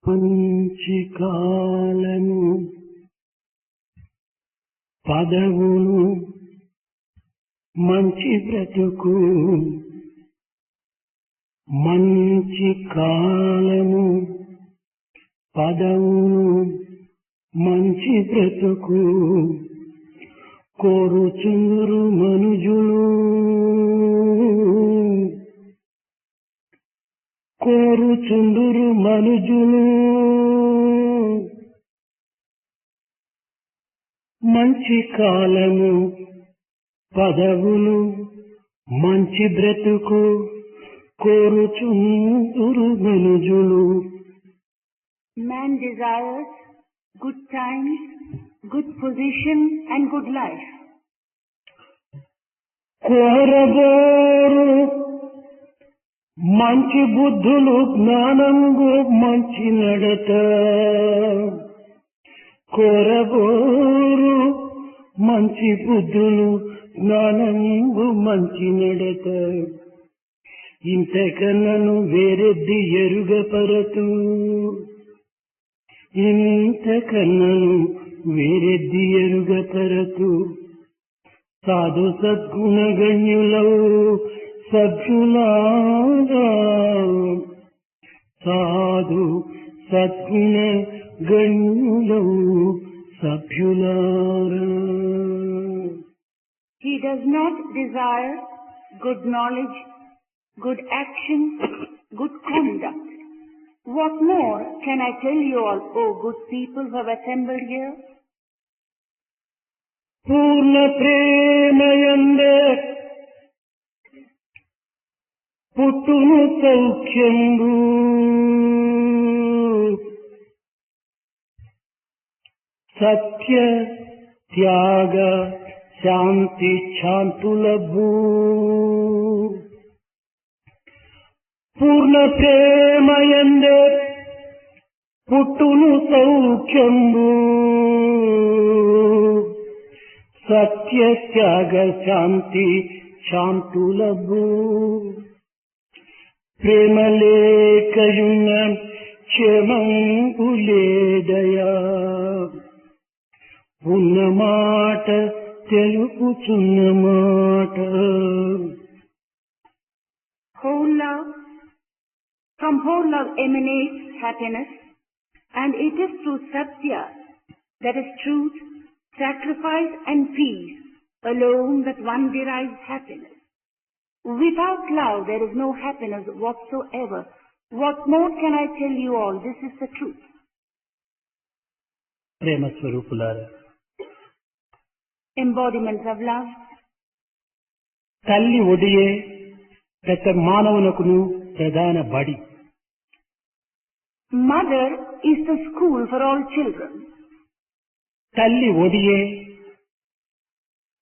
మంచి కాలము పదవును మంచి బ్రతుకు మంచి కాలము పదవును మంచి బ్రతుకు కోరుచుందురు మనుజులు కోరుచుందురు మనుజులు మంచి కాలము పదవులు మంచి బ్రతుకు కోరుచుందురు మనుజులు. Man desires good times, good position and good life. కోరబోరు మంచి బుద్ధులు జ్ఞానంగు మంచి నడత కోరబోరు మంచి బుద్ధులు జ్ఞానంగు మంచి నడత ఇంతకన్నను వేరెద్ది ఎరుగపరతు ఇంతకన్నను వేరెద్ది ఎరుగపరతు సాధు సద్గుణగణ్యులవు సభ్యులారా సాధు సద్గుణ గణ్యులవు సభ్యులారా. He does not desire good knowledge, good action, good conduct. What more can I tell you all, O good people who have assembled here? పూర్ణ ప్రేమయందే పుట్టును సౌఖ్యంబు సత్య త్యాగ శాంతి శాంతులభూ పూర్ణ ప్రేమయందే పుట్టును సౌఖ్యంబు సత్య త్యాగ శాంతి శాంతులభూ ప్రేమ లేకయున్న క్షేమంబు లేదయా ఉన్న మాట తెలుపుచున్న మాట. From whole love emanates happiness, and it is through Satya, that is truth, sacrifice and peace alone that one derives happiness. Without love there is no happiness whatsoever. What more can I tell you all? This is the truth. ప్రేమ స్వరూపులారా, Embodiments of love. తల్లి ఒడియే ప్రతి మానవునకును ప్రధాన బడి. Mother is the school for all children. తల్లి ఒడియే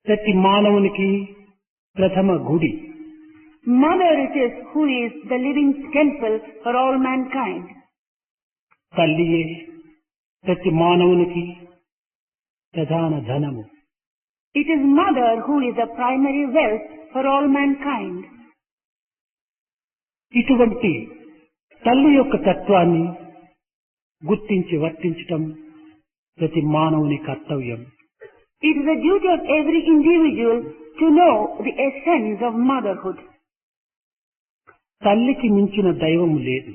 ప్రతి మానవునికి ప్రథమ గుడి. Mother it is who is the living temple for all mankind. తల్లియే ప్రతి మానవునికి ప్రధాన ధనము. It is mother who is the primary wealth for all mankind. ఇటువంటి తల్లి యొక్క తత్వాన్ని గుర్తించి వర్తించటం ప్రతి మానవుని కర్తవ్యం. It is the duty of every individual to know the essence of motherhood. తల్లికి మించిన దైవము లేదు.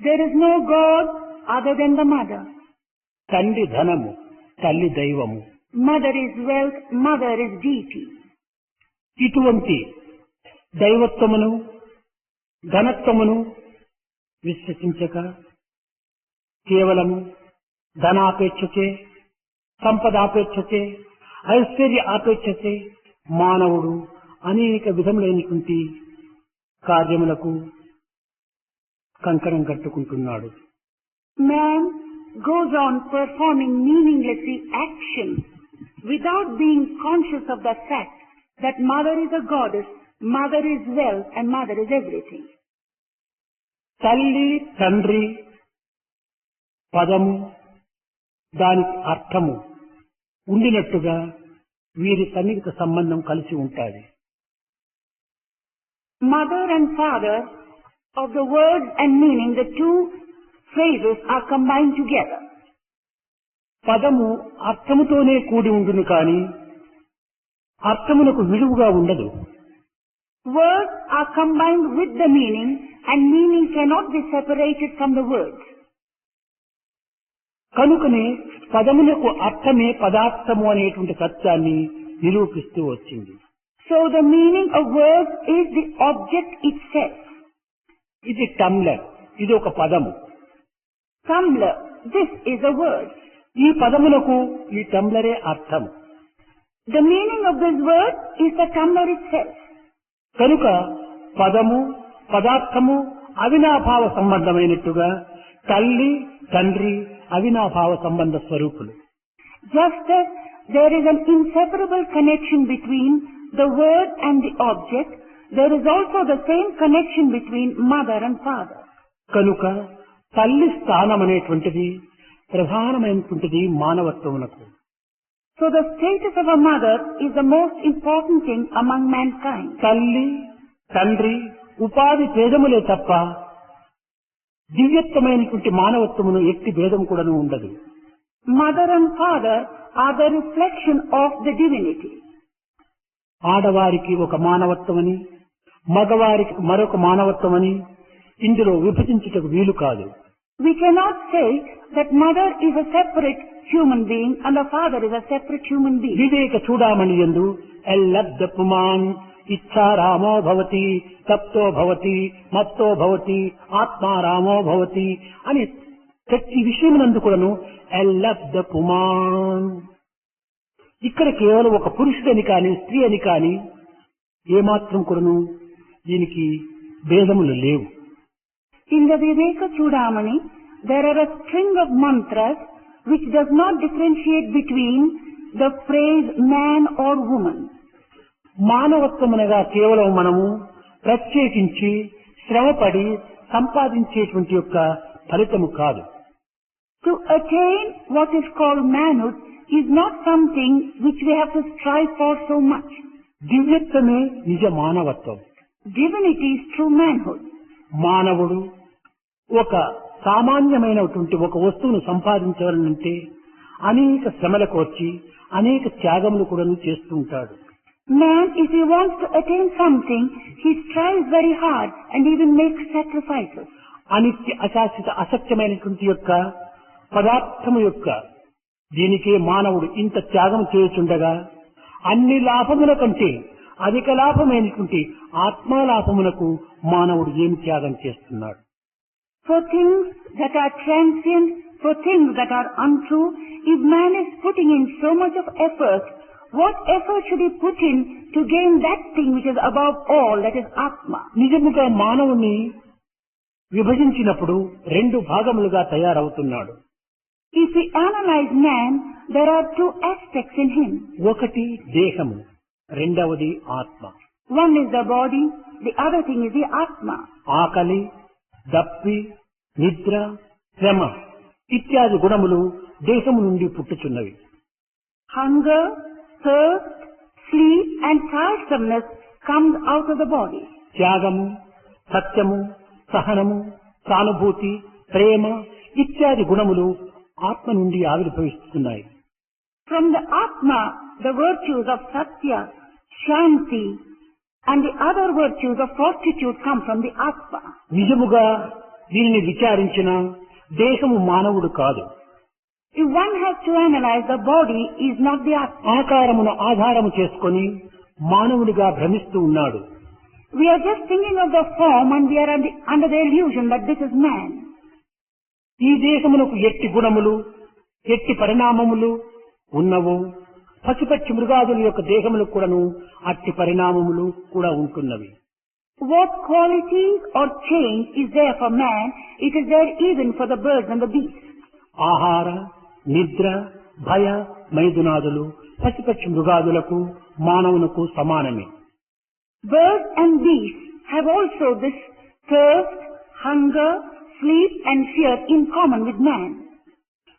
There is no God other than the mother. తండ్రి ధనము, తల్లి దైవము. Mother is wealth, mother is deity. ఇటువంటి దైవత్వమును ధనత్వమును విశ్వసించక కేవలము ధనాపేక్షతే, సంపదాపేక్షతే, ఐశ్వర్య ఆపేక్షతే మానవుడు అనేక విధములైనటువంటి కార్యములకు కంకణం కట్టుకుంటున్నాడు. Man goes on performing meaninglessly actions without being conscious of the fact that mother is a goddess, mother is wealth and mother is everything. తల్లి తండ్రి పదము దానికి అర్థము ఉండినట్టుగా వీరి సన్నిహిత సంబంధం కలిసి ఉంటాది. Mother and father, of the words and meaning, the two phrases are combined together. పదము అర్థముతోనే కూడి ఉండును కాని అర్థమునకు విడువుగా ఉండదు. Words are combined with the meaning, and meaning cannot be separated from the words. కనుకనే పదమునకు అర్థమే పదార్థము అనేటువంటి సత్యాన్ని నిరూపిస్తూ వచ్చింది. So the meaning of words is the object itself. ఇది టమ్లర్, ఇది ఒక పదము. Tumbler, this is a word. ఈ పదమునకు ఈ టమ్లరే అర్థం. The meaning of this word is the tumbler itself. కనుక పదము పదార్థము అవినాభావ సంబంధమైనట్టుగా తల్లి తండ్రి అవినాభావ సంబంధ స్వరూపులు. Just as there is an inseparable connection between the word and the object, there is also the same connection between mother and father. కనుక తల్లి స్థానం అనేటువంటిది ప్రధానమైనటువంటిది మానవత్వమునకు. So the status of a mother is the most important thing among mankind. తల్లి తండ్రి ఉపాధి భేదములే తప్ప దివ్యత్వమైనటువంటి మానవత్వమును ఎట్టి భేదం కూడాను ఉండదు. Mother and father are the reflection of the divinity. ఆడవారికి ఒక మానవత్వమని మగవారికి మరొక మానవత్వమని ఇందులో విభజించుటకు వీలు కాదు. We cannot say that mother is a separate human being and the father is a separate human being. వివేక చూడామణి యందు ఎల్లబ్ద పుమాన్ ఇచ్ఛారామో భవతి తప్తో భవతి మత్తో భవతి ఆత్మారామో భవతి అని ప్రతి విషయమునందు కూడాను ఎల్లబ్ద పుమాన్. ఇక్కడ కేవలం ఒక పురుషుడని కాని స్త్రీ అని కాని ఏమాత్రం కూడాను దీనికి భేదములు లేవు. In the Viveka Chudamani, there are a string of mantras which does not differentiate between the phrase man or woman. మానవత్వమనగా కేవలం మనము ప్రత్యేకించి శ్రమపడి సంపాదించేటువంటి యొక్క ఫలితము కాదు. To attain what is called manhood is not something which we have to strive for so much. దివ్యత్వమే నిజ మానవత్వం. Divinity is true manhood. మానవుడు ఒక సామాన్యమైనటువంటి ఒక వస్తువును సంపాదించాలంటే అనేక శ్రమలకు వచ్చి అనేక త్యాగములు కూడా చేస్తూ ఉంటాడు. Man, if he wants to attain something, he strives very hard and even makes sacrifices. అనిత్య అశాశ్వత అసత్యమైనటువంటి యొక్క పదార్థము యొక్క దీనికే మానవుడు ఇంత త్యాగం చేయుచుండగా అన్ని లాభముల కంటే అధిక లాభమైనటువంటి ఆత్మలాభమునకు మానవుడు ఏమి త్యాగం చేస్తున్నాడు? For things that are transient, for things that are untrue, if man is putting in so much of effort, what effort should he put in to gain that thing which is above all, that is Atma? నిజముగా మానవుని విభజించినప్పుడు రెండు భాగములుగా తయారవుతున్నాడు. If we analyze man, there are two aspects in him. ఒకటి దేహము, రెండవది ఆత్మ. One is the body, the other thing is the Atma. ఆకలి, దప్పి, నిద్ర, శ్రమ ఇత్యాది గుణములు దేహము నుండి పుట్టుచున్నవి. Hunger, thirst, sleep and tiresomeness comes out of the body. త్యాగము, సత్యము, సహనము, సానుభూతి, ప్రేమ ఇత్యాది గుణములు ఆత్మ నుండి ఆవిర్భవిస్తున్నాయి. From the Atma, the virtues of Satya, Shanti and the other virtues of fortitude come from the Atma. నిజముగా దీనిని విచారించిన దేహము మానవుడు కాదు. If one has to analyze, the body is not the Atma. ఆకారమును ఆధారము చేసుకొని మానవుడిగా భ్రమిస్తూ ఉన్నాడు. We are just thinking of the form and we are under the illusion that this is man. ఈ దేహమునకు ఎట్టి గుణములు ఎట్టి పరిణామములు ఉన్నవో పశుపక్షి మృగాదుల యొక్క దేహములకు కూడాను అట్టి పరిణామములు కూడా ఉంటున్నవి. What qualities or change is there for man, it is there even for the birds and the beasts. ఆహార, నిద్ర, భయ, మైదునాదులు పశుపక్షి మృగాదులకు మానవునకు సమానమే. Birds and beasts have also this thirst, hunger, sleep and fear in common with man.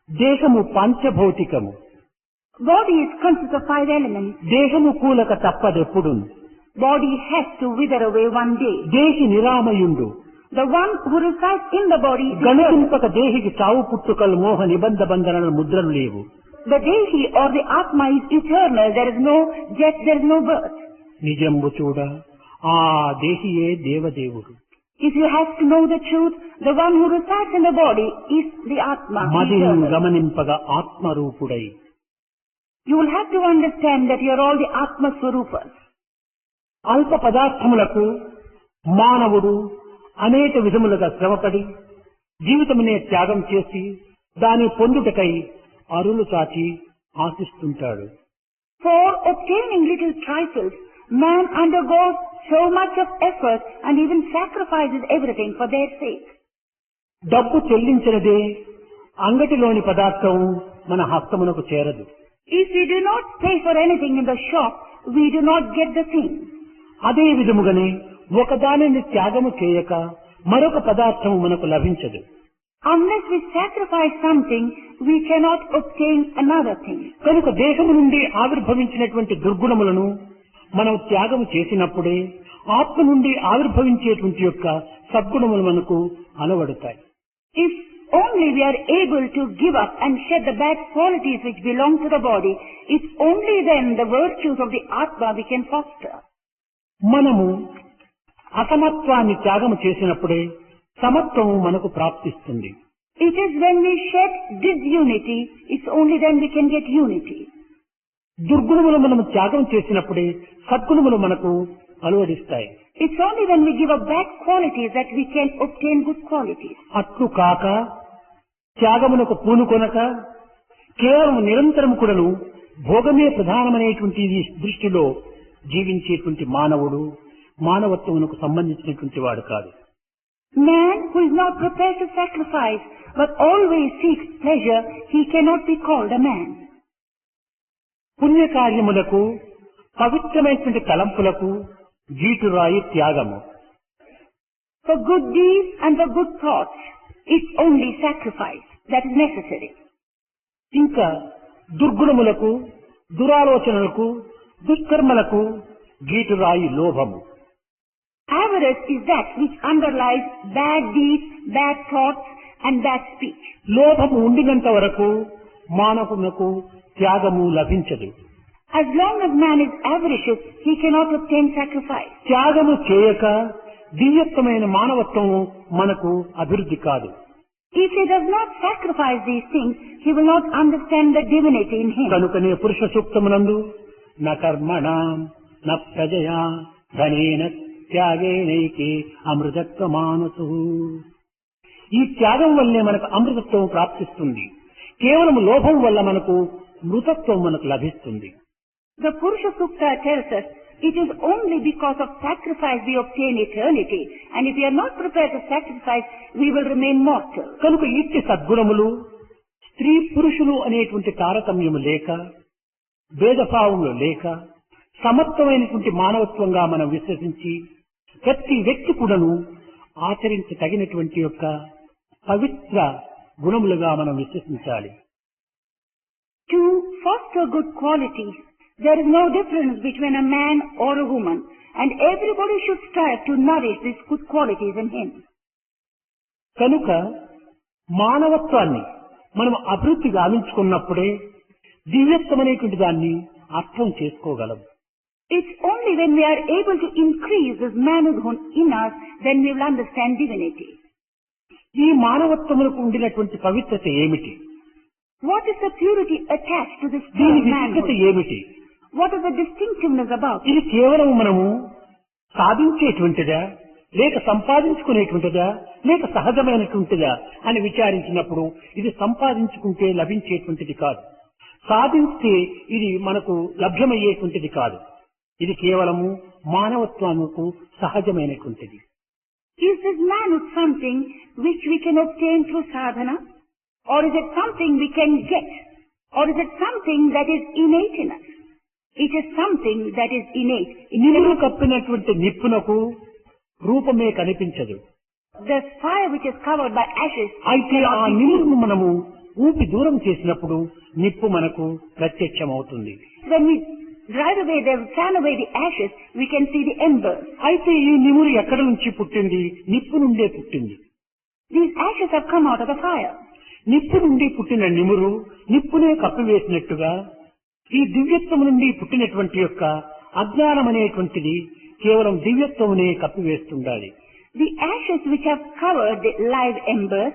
దేహము పంచభౌతికము. Body is consists of 5 elements. దేహము కూలక తప్పదెప్పుడు. Body has to wither away one day. దేహి నిరామయుండు The one who resides in the body is eternal. గణింపక దేహికి చావు పుట్టుకలు మోహ నిబంధ బంధనల ముద్రలు లేవు. The Dehi or the Atma is eternal. There is no death, there is no birth. నిజంబు చూడ ఆ దేహియే దేవదేవుడు. If you have to know the truth, the one who resides in the body is the Atma. మదిని eternal. గమనింపగా ఆత్మరూపుడై. You will have to understand that you are all the Atma Swarupas. అల్ప పదార్థములకు మానవుడు అనేక విధములుగా శ్రమపడి జీవితమునే త్యాగం చేసి దాని పొందుటకై అరులు చాచి ఆశిస్తుంటాడు. For obtaining little trifles, man undergoes so much of effort and even sacrifices everything for their sake. డబ్బు చెల్లించినదే అంగటిలోని పదార్థం మన హస్తమునకు చేరదు. If we do not pay for anything in the shop, we do not get the thing. అదే విధముగానే ఒకదానిని త్యాగము చేయక మరొక పదార్థము మనకు లభించదు. Unless we sacrifice something, we cannot obtain another thing. కనుక దేహము నుండి ఆవిర్భవించినటువంటి దుర్గుణములను మనం త్యాగము చేసినప్పుడే ఆత్మ నుండి ఆవిర్భవించేటువంటి యొక్క సద్గుణములు మనకు అలవడతాయి. If only we are able to give up and shed the bad qualities which belong to the body, it's only then the virtues of the Atma we can foster. మనము అసమత్వాన్ని త్యాగము చేసినప్పుడే సమత్వము మనకు ప్రాప్తిస్తుంది. It is when we shed disunity, it's only then we can get unity. దుర్గుణములు మనము త్యాగం చేసినప్పుడే సద్గుణములు మనకు అలవడిస్తాయి. It's only when we give up bad qualities that we can obtain good qualities. అట్లు కాక త్యాగమునకు పూనుకొనక కేవలం నిరంతరము కూడాను భోగమే ప్రధానమైనటువంటి దృష్టిలో జీవించేటువంటి మానవుడు మానవత్వమునకు సంబంధించినటువంటి వాడు కాదు. Man who is not prepared to sacrifice but always seeks pleasure, he cannot be called a man. పుణ్యకార్యములకు పవిత్రమైనటువంటి తలంపులకు జీటురాయి త్యాగము. For good deeds and for good thoughts, it's only sacrifice that is necessary. ఇంకా దుర్గుణములకు దురాలోచనలకు దుష్కర్మలకు గీటురాయి లోభము. Avarice is that which underlies bad deeds, bad thoughts and bad speech. లోభము ఉండినంత వరకు మానవునకు త్యాగము లభించదు. As long as man is avaricious, he cannot obtain sacrifice. త్యాగము చేయక దివ్యత్వమైన మానవత్వము మనకు అభివృద్ధి కాదు. If he does not sacrifice these things, he will not understand the divinity in him. కనుకనే పురుష సూక్తమునందు న కర్మణాం న ప్రజయా ధనేన త్యాగేనైకే అమృతత్వ మానసు. ఈ త్యాగం వల్లే మనకు అమృతత్వం ప్రాప్తిస్తుంది. కేవలం లోభం వల్ల మనకు మృతత్వం మనకు లభిస్తుంది. The Purusha Sukta tells us it is only because of sacrifice we obtain eternity, and if we are not prepared to sacrifice, we will remain mortal. కనుక ఇట్టి సద్గుణములు స్త్రీ పురుషులు అనేటువంటి తారతమ్యము లేక భేదభావములు లేక సమత్వమైనటువంటి మానవత్వంగా మనం విశ్వసించి ప్రతి వ్యక్తి కూడాను ఆచరించదగినటువంటి యొక్క పవిత్ర గుణములుగా మనం విశ్వసించాలి. To foster good qualities, there is no difference between a man or a woman, and everybody should strive to nourish these good qualities in him. కనుక మానవత్వాన్ని మనం అభివృద్ధి గావించుకున్నప్పుడే దివ్యత్వమనేటువంటి దాన్ని అర్థం చేసుకోగలం. It's only when we are able to increase this manhood in us, then we will understand divinity. ఈ మానవత్వములకు ఉండినటువంటి పవిత్రత ఏమిటి? What is the purity attached to this దీని pure విశిష్టత manhood? ఏమిటి? What is the distinctiveness about it? ఇది కేవలం మనము సాధించేటువంటిదా లేక సంపాదించుకునేటువంటిదా లేక సహజమైనటువంటిదా అని విచారించినప్పుడు ఇది సంపాదించుకుంటే లభించేటువంటిది కాదు. సాధిస్తే ఇది మనకు లభ్యమయ్యేటువంటిది కాదు. ఇది కేవలము మానవత్వముకు సహజమైనటువంటిది. Is this manhood something which we can obtain through sadhana? Or is it something we can get? Or is it something that is innate in us? It is something that is innate. నిలువు కప్పినటువంటి నిప్పునకు రూపమే కనిపించదు. The fire which is covered by ashes అయితే ఆ cannot be నిలువును seen. మనము ఊపి దూరం చేసినప్పుడు నిప్పు మనకు ప్రత్యక్షమవుతుంది. When we drive away, they fan away the ashes, we can see the embers. అయితే ఈ నిమురు ఎక్కడి నుంచి పుట్టింది? నిప్పు నుండే పుట్టింది. These ashes have come out of the fire. నిప్పు నుండి పుట్టిన నిమురు నిప్పునే కప్పివేసినట్టుగా ఈ దివ్యత్వం నుండి పుట్టినటువంటి యొక్క అజ్ఞానం అనేటువంటిది కేవలం దివ్యత్వమునే కప్పివేస్తుండాలి. The ashes which have covered the live embers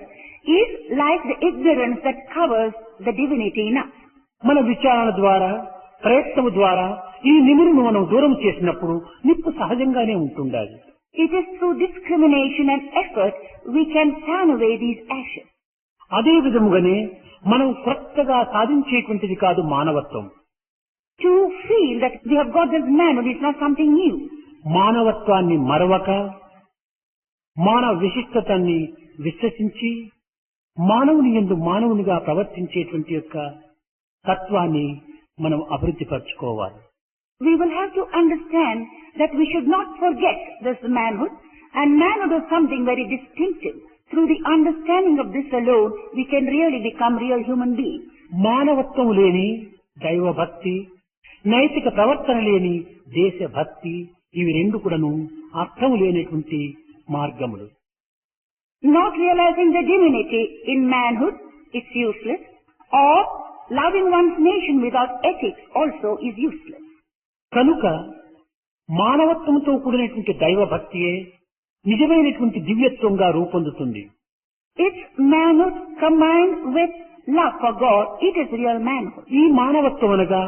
is like the ignorance that covers the divinity in us. మన విచారణ ద్వారా, ప్రయత్నము ద్వారా ఈ నిమురును మనం దూరం చేసినప్పుడు నిప్పు సహజంగానే ఉంటుండాలి. It is through discrimination and effort we can fan away these ashes. అదే విధముగానే మనం కొత్తగా సాధించేటువంటిది కాదు మానవత్వం. To feel that we have got this manhood is not something new. మానవత్వాన్ని మరవక, మానవ విశిష్టతని విశ్వసించి మానవుని యందు మానవునిగా ప్రవర్తించేటువంటి యొక్క తత్వాన్ని మనం అభివృద్ధి పరచుకోవాలి. We will have to understand that we should not forget this manhood, and manhood is something very distinctive. Through the understanding of this alone, we can really become real human beings. మానవత్వం లేని దైవభక్తి, నైతిక ప్రవర్తన లేని దేశభక్తి, ఇవి రెండు కూడాను అర్థం లేనటువంటి మార్గములు. Not realizing the divinity in manhood is useless, or loving one's nation without ethics also is useless. కనుక మానవత్వంతో కూడినటువంటి దైవభక్తియే నిజమైనటువంటి దివ్యత్వంగా రూపొందుతుంది. It's manhood combined with love for God, it is real manhood. ఈ మానవత్వం అనగా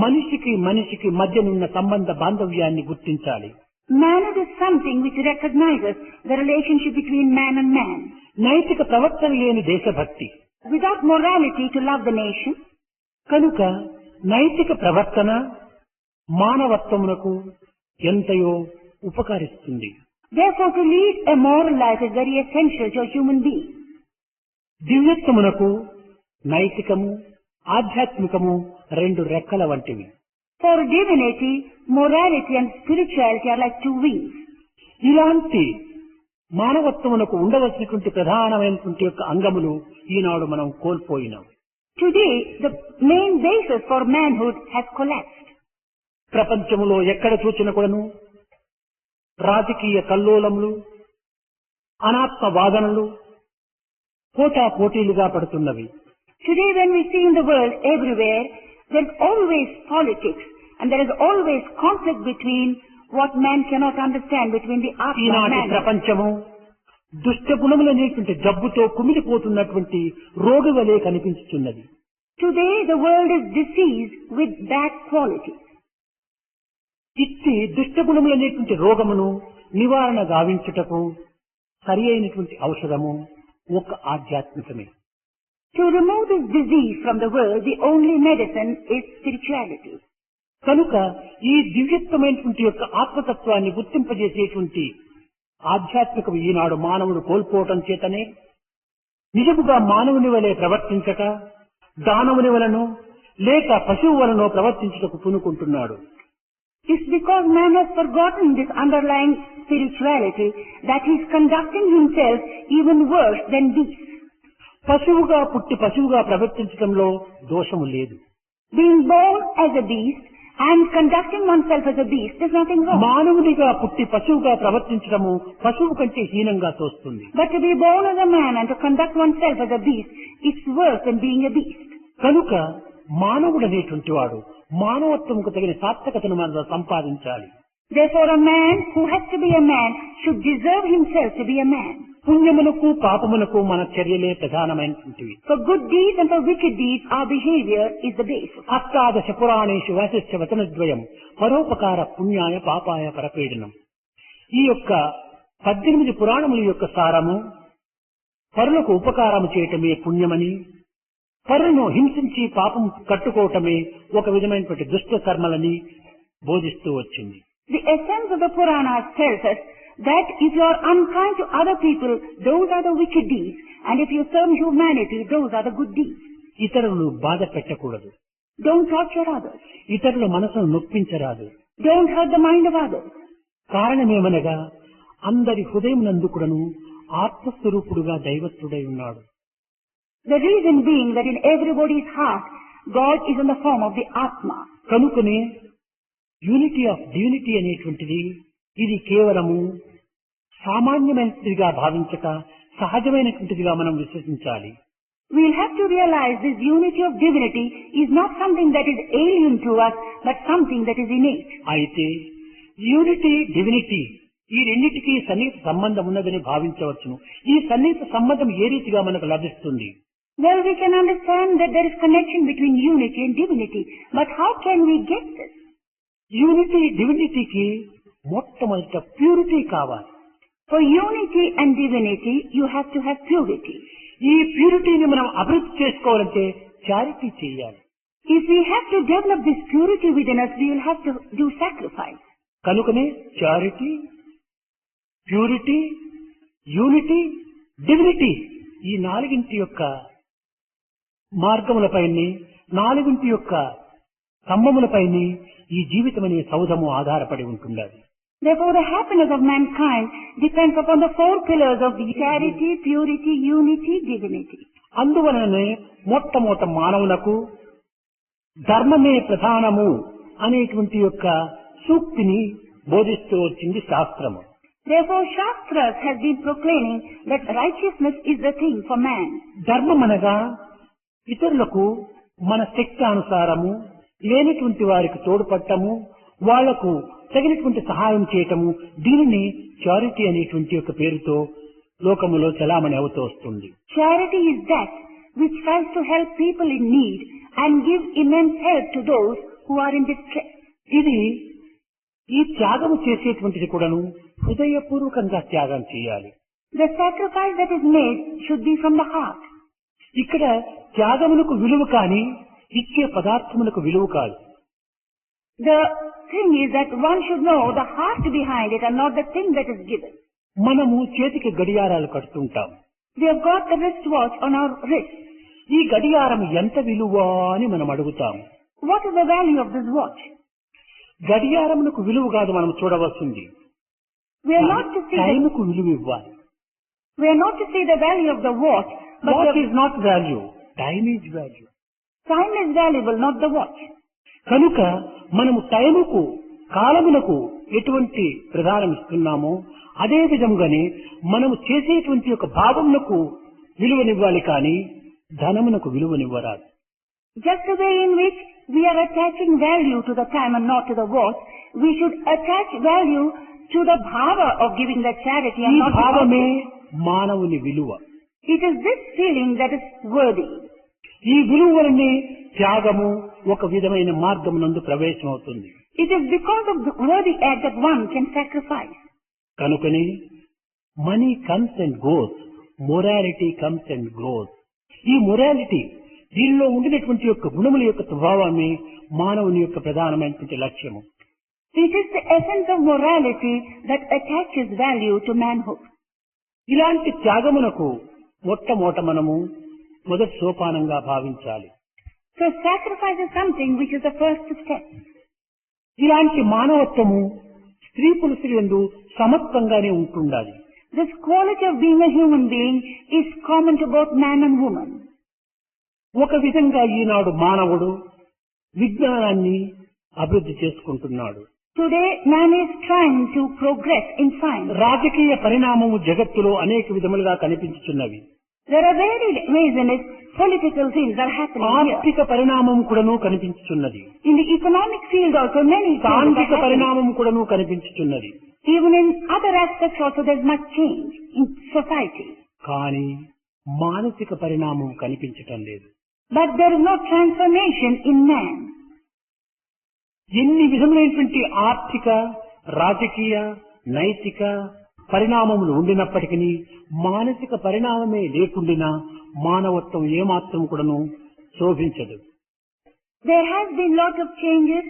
మనిషికి మనిషికి మధ్యనున్న సంబంధ బాంధవ్యాన్ని గుర్తించాలి. Manhood is something which recognizes the relationship between man and man. నైతిక ప్రవర్తన లేని దేశభక్తి, Without morality to love the nation, కనుక నైతిక ప్రవర్తన మానవత్వమునకు ఎంతయో ఉపకరిస్తుంది. therefore to lead a moral life is very essential to a human being. దివ్యత్వమునకు నైతికము, ఆధ్యాత్మికము రెండు రెక్కల వంటివి. For divinity, morality and spirituality are like two wings. ఇలాంటి మానవత్వమునకు ఉండవలసినటువంటి ప్రధానమైనటువంటి యొక్క అంగములు ఈనాడు మనం కోల్పోయినాం. Today, the main basis for manhood has collapsed. ప్రపంచములో ఎక్కడ చూచిన కూడాను రాజకీయ కల్లోలములు, అనాత్మ వాదనలు పోటా పోటీలుగా పడుతున్నవి. Today when we see in the world everywhere, there is always politics and there is always conflict between what man cannot understand between the Atma and ఈనాటి man. ప్రపంచము దుష్ట గుణములనేటువంటి జబ్బుతో కుమిలిపోతున్నటువంటి రోగి వలె కనిపించుతున్నది. Today the world is diseased with bad qualities. ఇట్టి దుష్ట గుణములనేటువంటి రోగమును నివారణ గావించుటకు సరి అయినటువంటి ఔషధము ఒక ఆధ్యాత్మికమే. To remove this disease from the world, the only medicine is spirituality. కనుక ఈ దివ్యత్వమైనటువంటి యొక్క ఆత్మతత్వాన్ని గుర్తింపజేసేటువంటి ఆధ్యాత్మికం ఈనాడు మానవుడు కోల్పోవటం చేతనే నిజముగా మానవుని వలె ప్రవర్తించక దానవుని వలనో లేక పశువు వలనో ప్రవర్తించుటకు పూనుకుంటున్నాడు. It's because man has forgotten this underlying spirituality that he is conducting himself even worse than beasts. పశువుగా పుట్టి పశువుగా ప్రవర్తించడంలో దోషము లేదు. Being born as a beast and conducting oneself as a beast is nothing wrong. మానవుడిగా పుట్టి పశువుగా ప్రవర్తించడము పశువు కంటే హీనంగా తోస్తుంది. But to be born as a man and to conduct oneself as a beast is worse than being a beast. కనుక మానవుడు అనేటువంటి వాడు మానవత్వముకు తగిన సార్థకతను మనం సంపాదించాలి. Therefore a man who has to be a man should deserve himself to be a man. పుణ్యమునకు పాపమునకు మన చర్యలే ప్రధానమైనటువంటివి. For good deeds and for wicked deeds our behavior is the basis. అష్టాదశ పురాణేషు వాసిష్ఠ వచనద్వయం పరోపకార పుణ్యాయ పాపాయ పరపీడనం. ఈ యొక్క 18 పురాణముల యొక్క సారము పరులకు ఉపకారము చేయటమే పుణ్యమని, పరులను హింసించి పాపం కట్టుకోవటమే ఒక విధమైనటువంటి దుష్ట కర్మలని బోధిస్తూ వచ్చింది. The essence of the Puranas tells us that if you are unkind to other people, those are the wicked deeds, and if you serve humanity, those are the good deeds. ఇతరులను బాధ పెట్టకూడదు. Don't torture others. ఇతరుల మనసును నొప్పించరాదు. Don't hurt the mind of others. కారణమేమనగా అందరి హృదయం నందుకుడను ఆత్మస్వరూపుడుగా దైవత్వుడై ఉన్నాడు. The reason being that in everybody's heart, God is in the form of the Atma. కనుకనే unity of divinity అనేటువంటిది ఇది కేవలము సామాన్యమైనదిగా భావించక సహజమైనటువంటిదిగా మనం విశ్వసించాలి. We'll have to realize this unity of divinity is not something that is alien to us, but something that is innate. అయితే unity divinity ఈ రెండింటికి సన్నిహిత సంబంధం ఉన్నదని భావించవచ్చును. ఈ సన్నిహిత సంబంధం ఏ రీతిగా మనకు లభిస్తుంది? Well, we can understand that there is connection between unity and divinity, but how can we get this? Unity డివినిటీకి మొట్టమొదట ప్యూరిటీ కావాలి. For unity and divinity, you have to have purity. ఈ ప్యూరిటీని మనం అభివృద్ధి చేసుకోవాలంటే చారిటీ చేయాలి. If we have to develop this purity within us, we will have to do sacrifice. కనుకనే charity, purity, unity, divinity ఈ నాలుగింటి యొక్క మార్గములపైనే, నాలుగింటి యొక్క స్తంభములపైనే ఈ జీవితం అనే సౌధము ఆధారపడి ఉంటున్నది. Therefore, the happiness of mankind depends upon the four pillars of charity, purity, unity, divinity. అందువలనే మొట్టమొదట మానవులకు ధర్మమే ప్రధానము అనేటువంటి యొక్క సూక్తిని బోధిస్తూ వచ్చింది శాస్త్రము. Therefore, Shastras has been proclaiming that righteousness is the thing for man. ధర్మం అనగా ఇతరులకు మన శక్తి అనుసారము లేనటువంటి వారికి తోడ్పడటము, వాళ్లకు తగినటువంటి సహాయం చేయటము, దీనిని చారిటీ అనేటువంటి యొక్క పేరుతో లోకములో చలామణి అవుతూ వస్తుంది. Charity is that which tries to help people in need and give immense help to those who are in distress. ఇది ఈ త్యాగము చేసేటువంటిది కూడాను హృదయపూర్వకంగా త్యాగం చేయాలి. The sacrifice that is made should be from the heart. ఇక్కడ త్యాగమునకు విలువ కాని ఇచ్చే పదార్థములకు విలువ కాదు. The thing is that one should know the heart behind it and not the thing that is given. మనము చేతికి గడియారాలు కడుతుంటాం. We have got the wristwatch on our wrist. ఈ గడియారం ఎంత విలువ అని మనం అడుగుతాం. What is the value of this watch? గడియారమునకు విలువ కాదు మనం చూడవలసింది. We are not to see టైముకు విలువ ఇవ్వాలి. we are not to see the value of the watch, but what the is not value, time is value. time is valuable, not the watch. కనుక మనము టైముకు, కాలమునకు ఎటువంటి ప్రధానం ఇస్తున్నామో అదే విధంగానే మనము చేసేటువంటి యొక్క భావమునకు విలువనివ్వాలి కానీ ధనమునకు విలువనివ్వరాదు. Just the way in which we are attaching value to the time and not to the watch, we should attach value to the bhava of giving the charity ఈ and not the భావమే object. మానవుని విలువ. It is this feeling that is worthy. ఈ విలువ వలనే త్యాగము ఒక విధమైన మార్గమునందు ప్రవేశం అవుతుంది. It is because of the worthy act that one can sacrifice. కనుకనే money comes and goes, morality comes and grows. ఈ మొరాలిటీ దీనిలో ఉండినటువంటి యొక్క గుణముల యొక్క స్వభావమే మానవుని యొక్క ప్రధానమైనటువంటి లక్ష్యము. It is the essence of morality that attaches value to manhood. ఇలాంటి త్యాగమునకు మొట్టమొదట మనము మొదటి సోపానంగా భావించాలి. So sacrifice is something which is the first step. ఇలాంటి మానవత్వము స్త్రీ పురుషులు యందు సమత్వంగానే ఉంటుండాలి. This quality of being a human being is common to both man and woman. ఒక విధంగా ఈనాడు మానవుడు విజ్ఞానాన్ని అభివృద్ధి చేసుకుంటున్నాడు. Today man is trying to progress in science. రాజకీయ పరిణామము జగత్తులో అనేక విధములుగా కనిపించుచున్నవి. There are varied ways in which political things are happening here. ఆర్థిక పరిణామం కూడాను కనిపించుచున్నది. In the economic field also many things are సాంఘిక happening. పరిణామం కూడాను కనిపించుచున్నది. Even in other aspects also there is much change in society. కానీ మానసిక పరిణామం కనిపించటం లేదు. But there is no transformation in man. ఎన్ని విధములైనటువంటి ఆర్థిక, రాజకీయ, నైతిక పరిణామములు ఉండినప్పటికీ మానసిక పరిణామమే లేకుండినా మానవత్వం ఏమాత్రం కూడాను శోభించదు. There has been lot of changes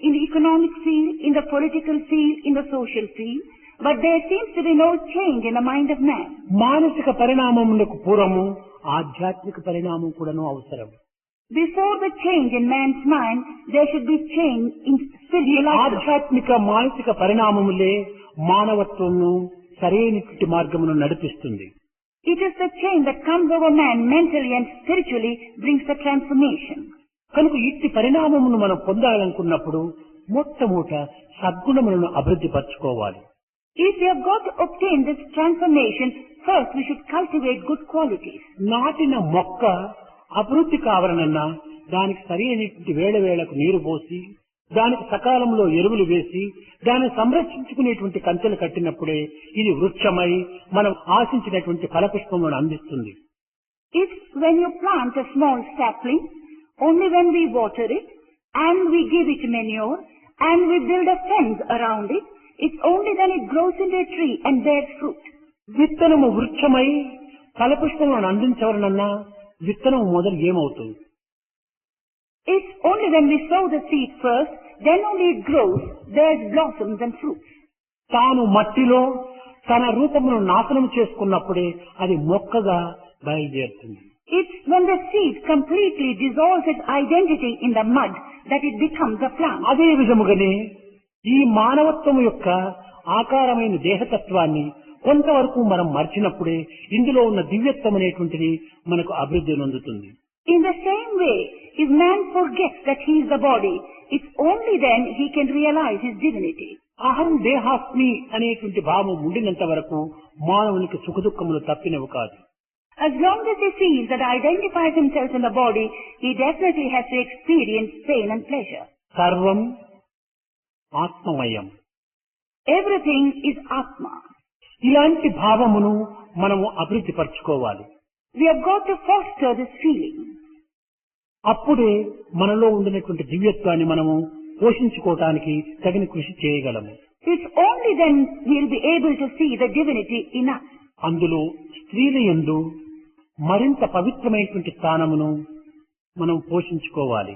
in the economic field, in the political field, in the social field, but there seems to be no change in the mind of man. మానసిక పరిణామములకు పూర్వము ఆధ్యాత్మిక పరిణామం కూడాను అవసరం. Before the change in man's mind, there should be change in spiritual life. ఆధ్యాత్మిక మానసిక పరిణామములే మానవత్వమును సరైనటువంటి మార్గమును నడిపిస్తుంది. It is the change that comes over man mentally and spiritually brings the transformation. కనుక ఇట్టి పరిణామమును మనం పొందాలనుకున్నప్పుడు మొట్టమొదట సద్గుణములను అభివృద్ధి పరచుకోవాలి. If we have got to obtain this transformation, first we should cultivate good qualities. నాటిన మొక్క అభివృద్ధి కావాలనన్నా దానికి సరైనటువంటి వేళకు నీరు పోసి, దానికి సకాలంలో ఎరువులు వేసి, దాన్ని సంరక్షించుకునేటువంటి కంచెలు కట్టినప్పుడే ఇది వృక్షమై మనం ఆశించినటువంటి ఫలపుష్పములను అందిస్తుంది. If when you plant a small sapling, only when we water it and we give it manure and we build a fence around it, it's only then it grows into a tree and bears fruit. విత్తనము వృక్షమై ఫలపుష్పములను అందించవలనన్నా విత్తనం మొదలు ఏమవుతుంది? It's only when we sow the seed first, then only it grows, bears blossoms and fruits. తాను మట్టిలో తన రూపమును నాశనం చేసుకున్నప్పుడే అది మొక్కగా బయలుదేరుతుంది. It's when the seed completely dissolves its identity in the mud that it becomes a plant. అదే విధముగానే ఈ మానవత్వం యొక్క ఆకారమైన దేహతత్వాన్ని కొంతవరకు మనం మర్చినప్పుడే ఇందులో ఉన్న దివ్యత్వం అనేటువంటిది మనకు అభివృద్ధి నొందుతుంది. In the same way, if man forgets that he is the body, it's only then he can realize his divinity. అహం దేహాస్మి అనేటువంటి భావం ఉండినంత వరకు మానవునికి సుఖదుఖములు తప్పినవి కాదు. As long as he feels that identifies himself in the body, he definitely has to experience pain and pleasure. సర్వం ఆత్మమయం. Everything is Atma. ఇలాంటి భావమును మనము అభివృద్ధి పరచుకోవాలి. We have got to foster this feeling. అప్పుడే మనలో ఉండినటువంటి దివ్యత్వాన్ని మనము పోషించుకోవటానికి తగిన కృషి చేయగలము. It's only then we'll be able to see the divinity in us. అందులో స్త్రీల యందు మరింత పవిత్రమైనటువంటి స్థానమును మనం పోషించుకోవాలి.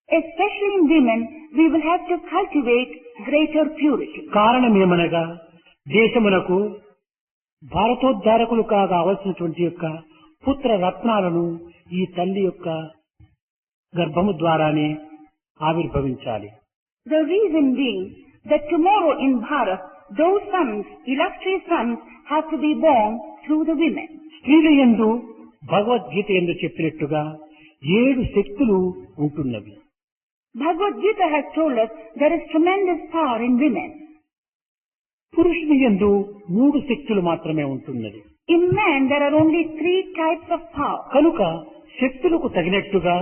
Especially in women, we will have to cultivate greater purity. కారణమేమనగా దేశమునకు భారతోద్ధారకులు కావలసినటువంటి యొక్క పుత్ర రత్నాలను ఈ తల్లి యొక్క గర్భము ద్వారానే ఆవిర్భవించాలి. The reason being that tomorrow in Bharat, those sons, illustrious sons, have to be born through the women. స్త్రీల యందు భగవద్గీత యందు చెప్పినట్టుగా 7 శక్తులు ఉంటున్నవి. Bhagavad Gita has told us there is tremendous power in women. పురుషుని యందు 3 శక్తులు మాత్రమే ఉంటున్నది. In man there are only 3 types of power. కనుక శక్తులకు తగినట్టుగా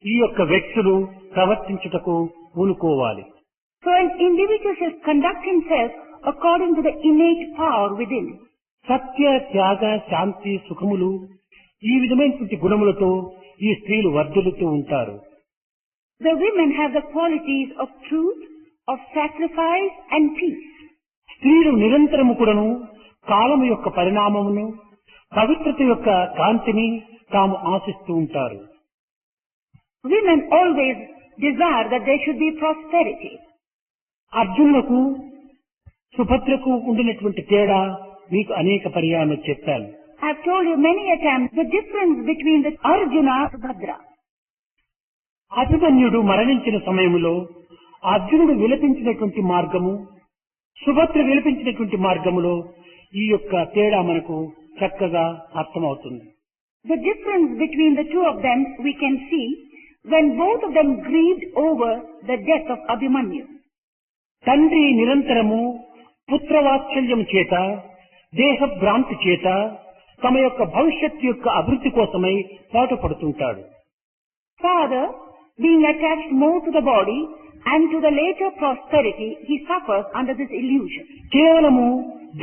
ఈ యొక్క వ్యక్తులు ప్రవర్తించుటకు పూనుకోవాలి. So an individual should conduct himself according to the innate power within. సత్య, త్యాగ, శాంతి, సుఖములు ఈ విధమైనటువంటి గుణములతో ఈ స్త్రీలు వర్ధిల్లుతూ ఉంటారు. The women have the qualities of truth, of sacrifice and peace. స్త్రీలు నిరంతరము కూడాను కాలము యొక్క పరిణామమును, పవిత్రత యొక్క కాంతిని తాము ఆశిస్తూ ఉంటారు. Women always desire that there should be prosperity. అర్జునులకు సుభద్రకు ఉండినటువంటి తేడా మీకు అనేక పర్యాయాలు చెప్పాను. I have told you many a time the difference between the Arjuna and Subhadra. అభిమన్యుడు మరణించిన సమయంలో అర్జునుడు విలపించినటువంటి మార్గము, సుభద్ర విలపించినటువంటి మార్గములో ఈ యొక్క తేడా మనకు చక్కగా అర్థమవుతుంది. The difference between the two of them we can see when both of them grieved over the death of Abhimanyu. తండ్రి నిరంతరము పుత్రవాత్సల్యం చేత, దేహభ్రాంతి చేత తమ యొక్క భవిష్యత్తు యొక్క అభివృద్ధి కోసమై పాటుపడుతుంటాడు. Father, being attached more to the body and to the later prosperity, he suffers under this illusion. కేవలము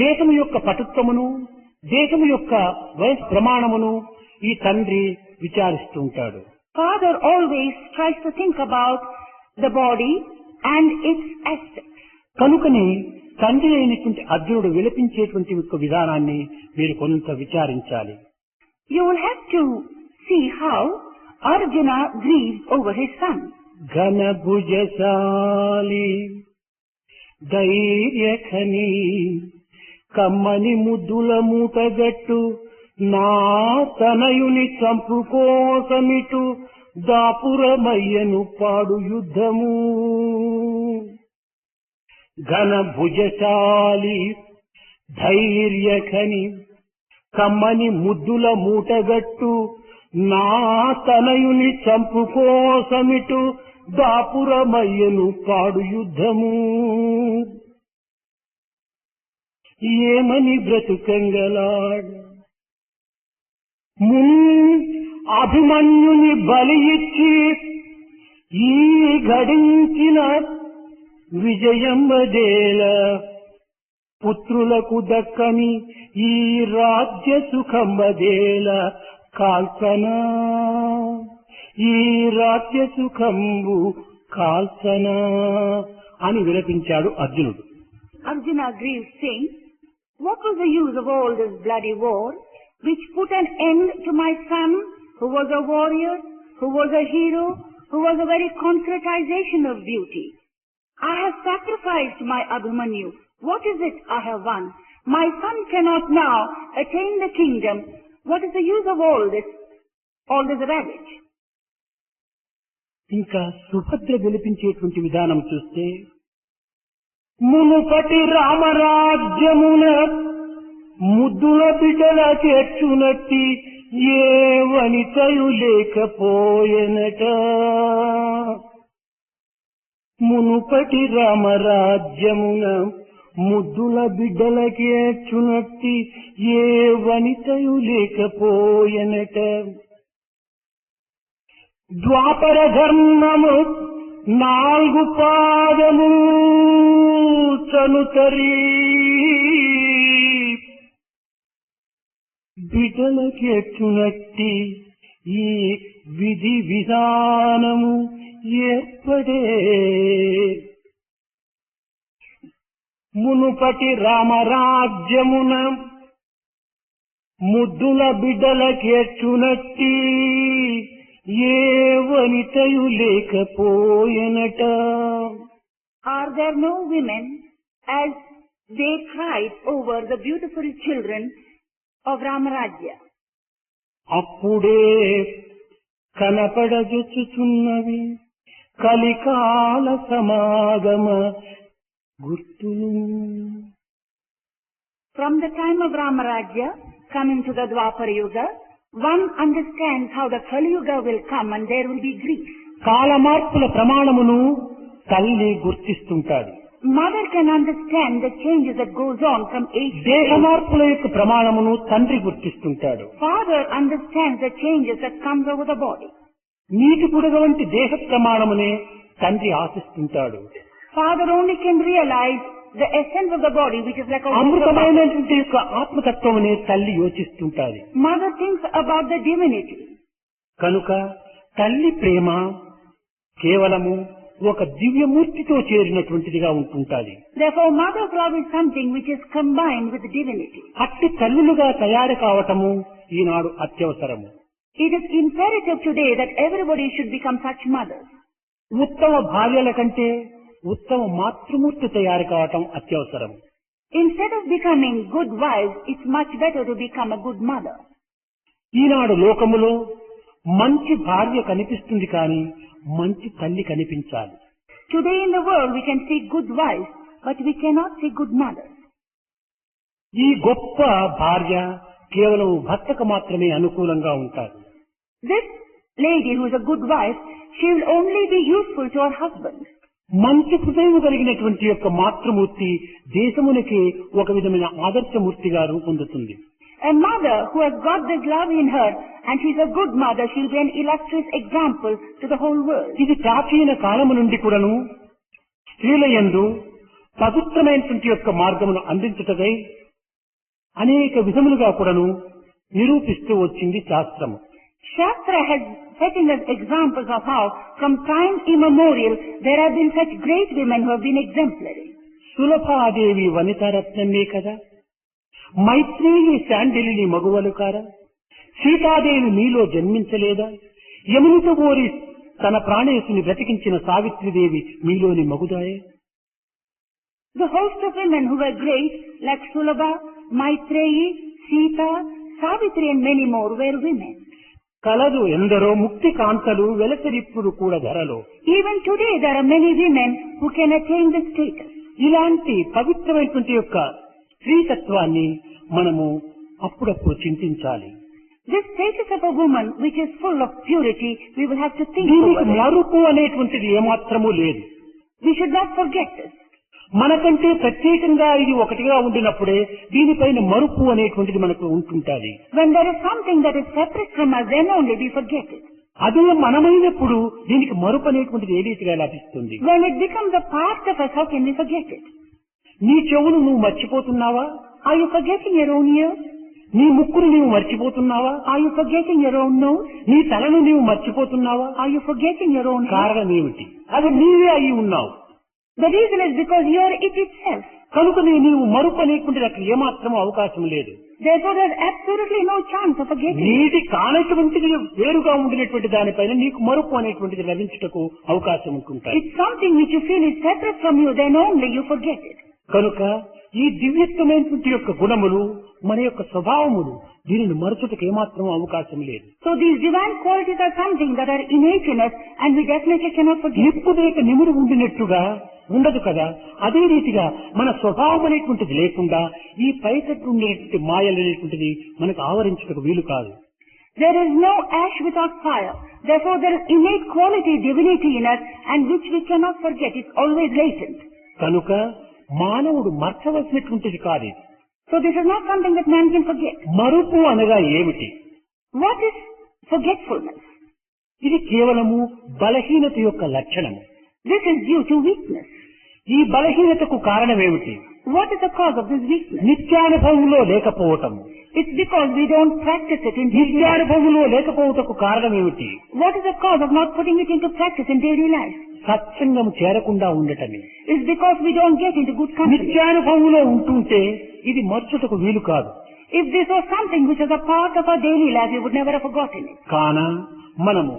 దేశము యొక్క పటుత్వమును, దేశము యొక్క వయస్సు ప్రమాణమును ఈ తండ్రి విచారిస్తూ ఉంటాడు. Father always tries to think about the body and its aspects. కనుకనే తండ్రి అయినటువంటి అర్జునుడు విలపించేటువంటి యొక్క విధానాన్ని మీరు కొంత విచారించాలి. You will have to see how Arjuna grieves over his son. ఘన భుజశాలి ధైర్యఖని కమ్మని ముద్దుల మూటగట్టు నా తనయుని చంపు కోసమిటు దాపురమయ్యను పాడు యుద్ధము. ఘన భుజశాలి ధైర్యఖని కమ్మని ముద్దుల మూటగట్టు నా తనయుని చంపు కోసమిటు దాపురమయ్యను పాడు యుద్ధము. ఏమని బ్రతుకంగలాడ అభిమన్యుని బలి ఇచ్చి ఈ గడించిన విజయమ్మదేల పుత్రులకు దక్కని ఈ రాజ్య సుఖమ్మదేల కాల్సనా ఈ రాజ్య సుఖంబు కాల్సనా అని విలపించాడు అర్జునుడు. Arjuna grieved, saying, "What was the use of all this bloody war, which put an end to my son, who was a warrior, who was a hero, who was a very concretization of beauty? I have sacrificed my Abhimanyu. What is it I have won? My son cannot now attain the kingdom. What is the use of all this ravage?" ఇంకా సుభద్ర విలపించేటువంటి విధానం చూస్తే, మునుపటి రామరాజ్యమున ముద్దుల బిడ్డల చేర్చునట్టి ఏ వనితయు లేకపోయెనట. మునుపటి రామరాజ్యమున ముద్దుల బిడ్డల చేర్చునట్టి ఏ వనితయు లేకపోయెనట. ద్వాపర ధర్మము 4 పాదము చనుతరి బిడ్డలకెట్టునట్టి ఈ విధి విధానము ఏర్పడే. మునుపటి రామరాజ్యమున ముద్దుల బిడ్డలకెట్టునట్టి ఏ వనితయు లేకపోయెనట. Are there no women as they cried over the beautiful children of Ramarajya? అప్పుడే కనపడజొచ్చుచున్నవి కలికాల సమాగమ గుర్తులు. From the time of Ramarajya coming to the Dwapara Yuga, one understands how the Kali Yuga will come and there will be grief. కాలమార్పుల ప్రమాణమును తల్లి గుర్తిస్తుంటాడు. Mother can understand the changes that goes on from age to దేహ age. మార్పుల యొక్క ప్రమాణమును తండ్రి గుర్తిస్తుంటాడు. Father understands the changes that comes over the body. నీటి బుడగ వంటి దేహ ప్రమాణమునే తండ్రి ఆశిస్తుంటాడు. Father only can realize the essence of the body, which is like a water bottle. అమృతమైనటువంటి యొక్క ఆత్మతత్వమునే తల్లి యోచిస్తుంటాది. Mother thinks about the divinity. కనుక తల్లి ప్రేమ కేవలము ఒక దివ్యమూర్తితో చేరినటువంటిదిగా ఉంటుంటాది. Therefore, mother's love is something which is combined with divinity. అట్టి తల్లులుగా తయారు కావటము ఈనాడు అత్యవసరము. It is imperative today that everybody should become such mothers. ఉత్తమ భార్యల కంటే ఉత్తమ మాతృమూర్తి తయారు కావటం అత్యవసరం. Instead of becoming good wives, it's much better to become a good mother. ఈనాడు లోకములో మంచి భార్య కనిపిస్తుంది కానీ మంచి తల్లి కనిపించాలి. Today in the world we can see good wives, but we cannot see good mothers. ఈ గొప్ప భార్య కేవలం భర్తకు మాత్రమే అనుకూలంగా ఉంటారు. This lady who is a good wife, she will only be useful to her husband. మంచి హృదయం కలిగినటువంటి యొక్క మాతృమూర్తి దేశమునికి ఒక విధమైన ఆదర్శమూర్తిగా రూపొందుతుంది. A mother who has got this love in her and she is a good mother, she will be an illustrious example to the whole world. ఇది ప్రాచీన కాలము నుండి కూడాను స్త్రీల యందు పవిత్రమైనటువంటి యొక్క మార్గమును అందించుటకై అనేక విధములుగా కూడాను నిరూపిస్తూ వచ్చింది శాస్త్రము. Shastra has setting us examples of how from time immemorial there have been such great women who have been exemplary. సులభాదేవి వనితారత్నమే కదా, మైత్రేయి శాండిలిని మగువలు కారా, సీతాదేవి మీలో జన్మించలేదా, యమునితో ఓరి తన ప్రాణేశుని బ్రతికించిన సావిత్రిదేవి మీలోని మగుదాయే. The host of women who were great like Sulabha, Maitreyi, Sita, Savitri and many more were women. కలదు ఎందరో ముక్తి కాంతలు వెలసరిప్పుడు కూడా ధరలో. Even today there are many women who can attain this status. ఇలాంటి పవిత్రమైనటువంటి యొక్క స్త్రీతత్వాన్ని మనము అప్పుడప్పుడు చింతించాలి. This status of a woman which is full of purity, we will have to think దీనికి over it. మరుపు అనేటువంటిది ఏమాత్రము లేదు. We should not forget this. మనకంటే ప్రత్యేకంగా ఇది ఒకటిగా ఉండినప్పుడే దీనిపైన మరుపు అనేటువంటిది మనకు ఉంటుంటాది. When there is something that is separate from us, then only we forget it. అదే మనమైనప్పుడు దీనికి మరుపు అనేటువంటిది ఏ రీతిగా లభిస్తుంది? When it becomes a part of us, how can we forget it? నీ చెవులు నువ్వు మర్చిపోతున్నావా? Are you forgetting your own ears? నీ ముక్కును నీవు మర్చిపోతున్నావా? Are you forgetting your own nose? నీ తలను నీవు మర్చిపోతున్నావా? Are you forgetting your own head? కారణం ఏమిటి? అది నీవే అయి ఉన్నావు. The reason is because you are it itself. కనుక నీవు మరుపు అనేటువంటిది అక్కడ ఏమాత్రం అవకాశం లేదు. Therefore, there is absolutely no chance of forgetting. నీది కానటువంటిది వేరుగా ఉండినటువంటి దానిపైన నీకు మరుపు అనేటువంటిది లభించుటకు అవకాశం ఉంటుంటాయి. It's something which you feel is separate from you, then only you forget it. కనుక ఈ దివ్యత్వమైనటువంటి యొక్క గుణములు మన యొక్క స్వభావములు దీనిని మరచుటకు ఏమాత్రం అవకాశం లేదు. So these divine qualities are something that are innate in us and we definitely cannot forget. నిప్పుదేక నిమురు ఉండినట్టుగా ఉండదు కదా, అదే రీతిగా మన స్వభావం అనేటువంటిది లేకుండా ఈ పైకట్టు ఉండేటువంటి మాయలు అనేటువంటిది మనకు ఆవరించుటకు వీలు కాదు. There is no ash without fire. Therefore there is innate quality, divinity in us and which we cannot forget. It's always latent. కనుక మానవుడు మర్చవలసినటువంటిది కాదు. So this is not something that man can forget. మరుపు అనగా ఏమిటి? What is forgetfulness? ఇది కేవలము బలహీనత యొక్క లక్షణము. This is due to weakness. ఈ బలహీనతకు కారణం ఏమిటి? What is the cause of this weakness? నిత్యానుభవంలో లేకపోవటం. It's because we don't practice it in daily life. నిత్యానుభవంలో లేకపోవటకు కారణం ఏమిటి? What is the cause of not putting it into practice in daily life? సత్సంగం చేరకుండా ఉండటమే. It's because we don't get into good company. నిత్యానుభవంలో ఉంటుంటే ఇది మర్చుటకు వీలు కాదు. If this was something which was a part of our daily life, we would never have forgotten it. కాన మనము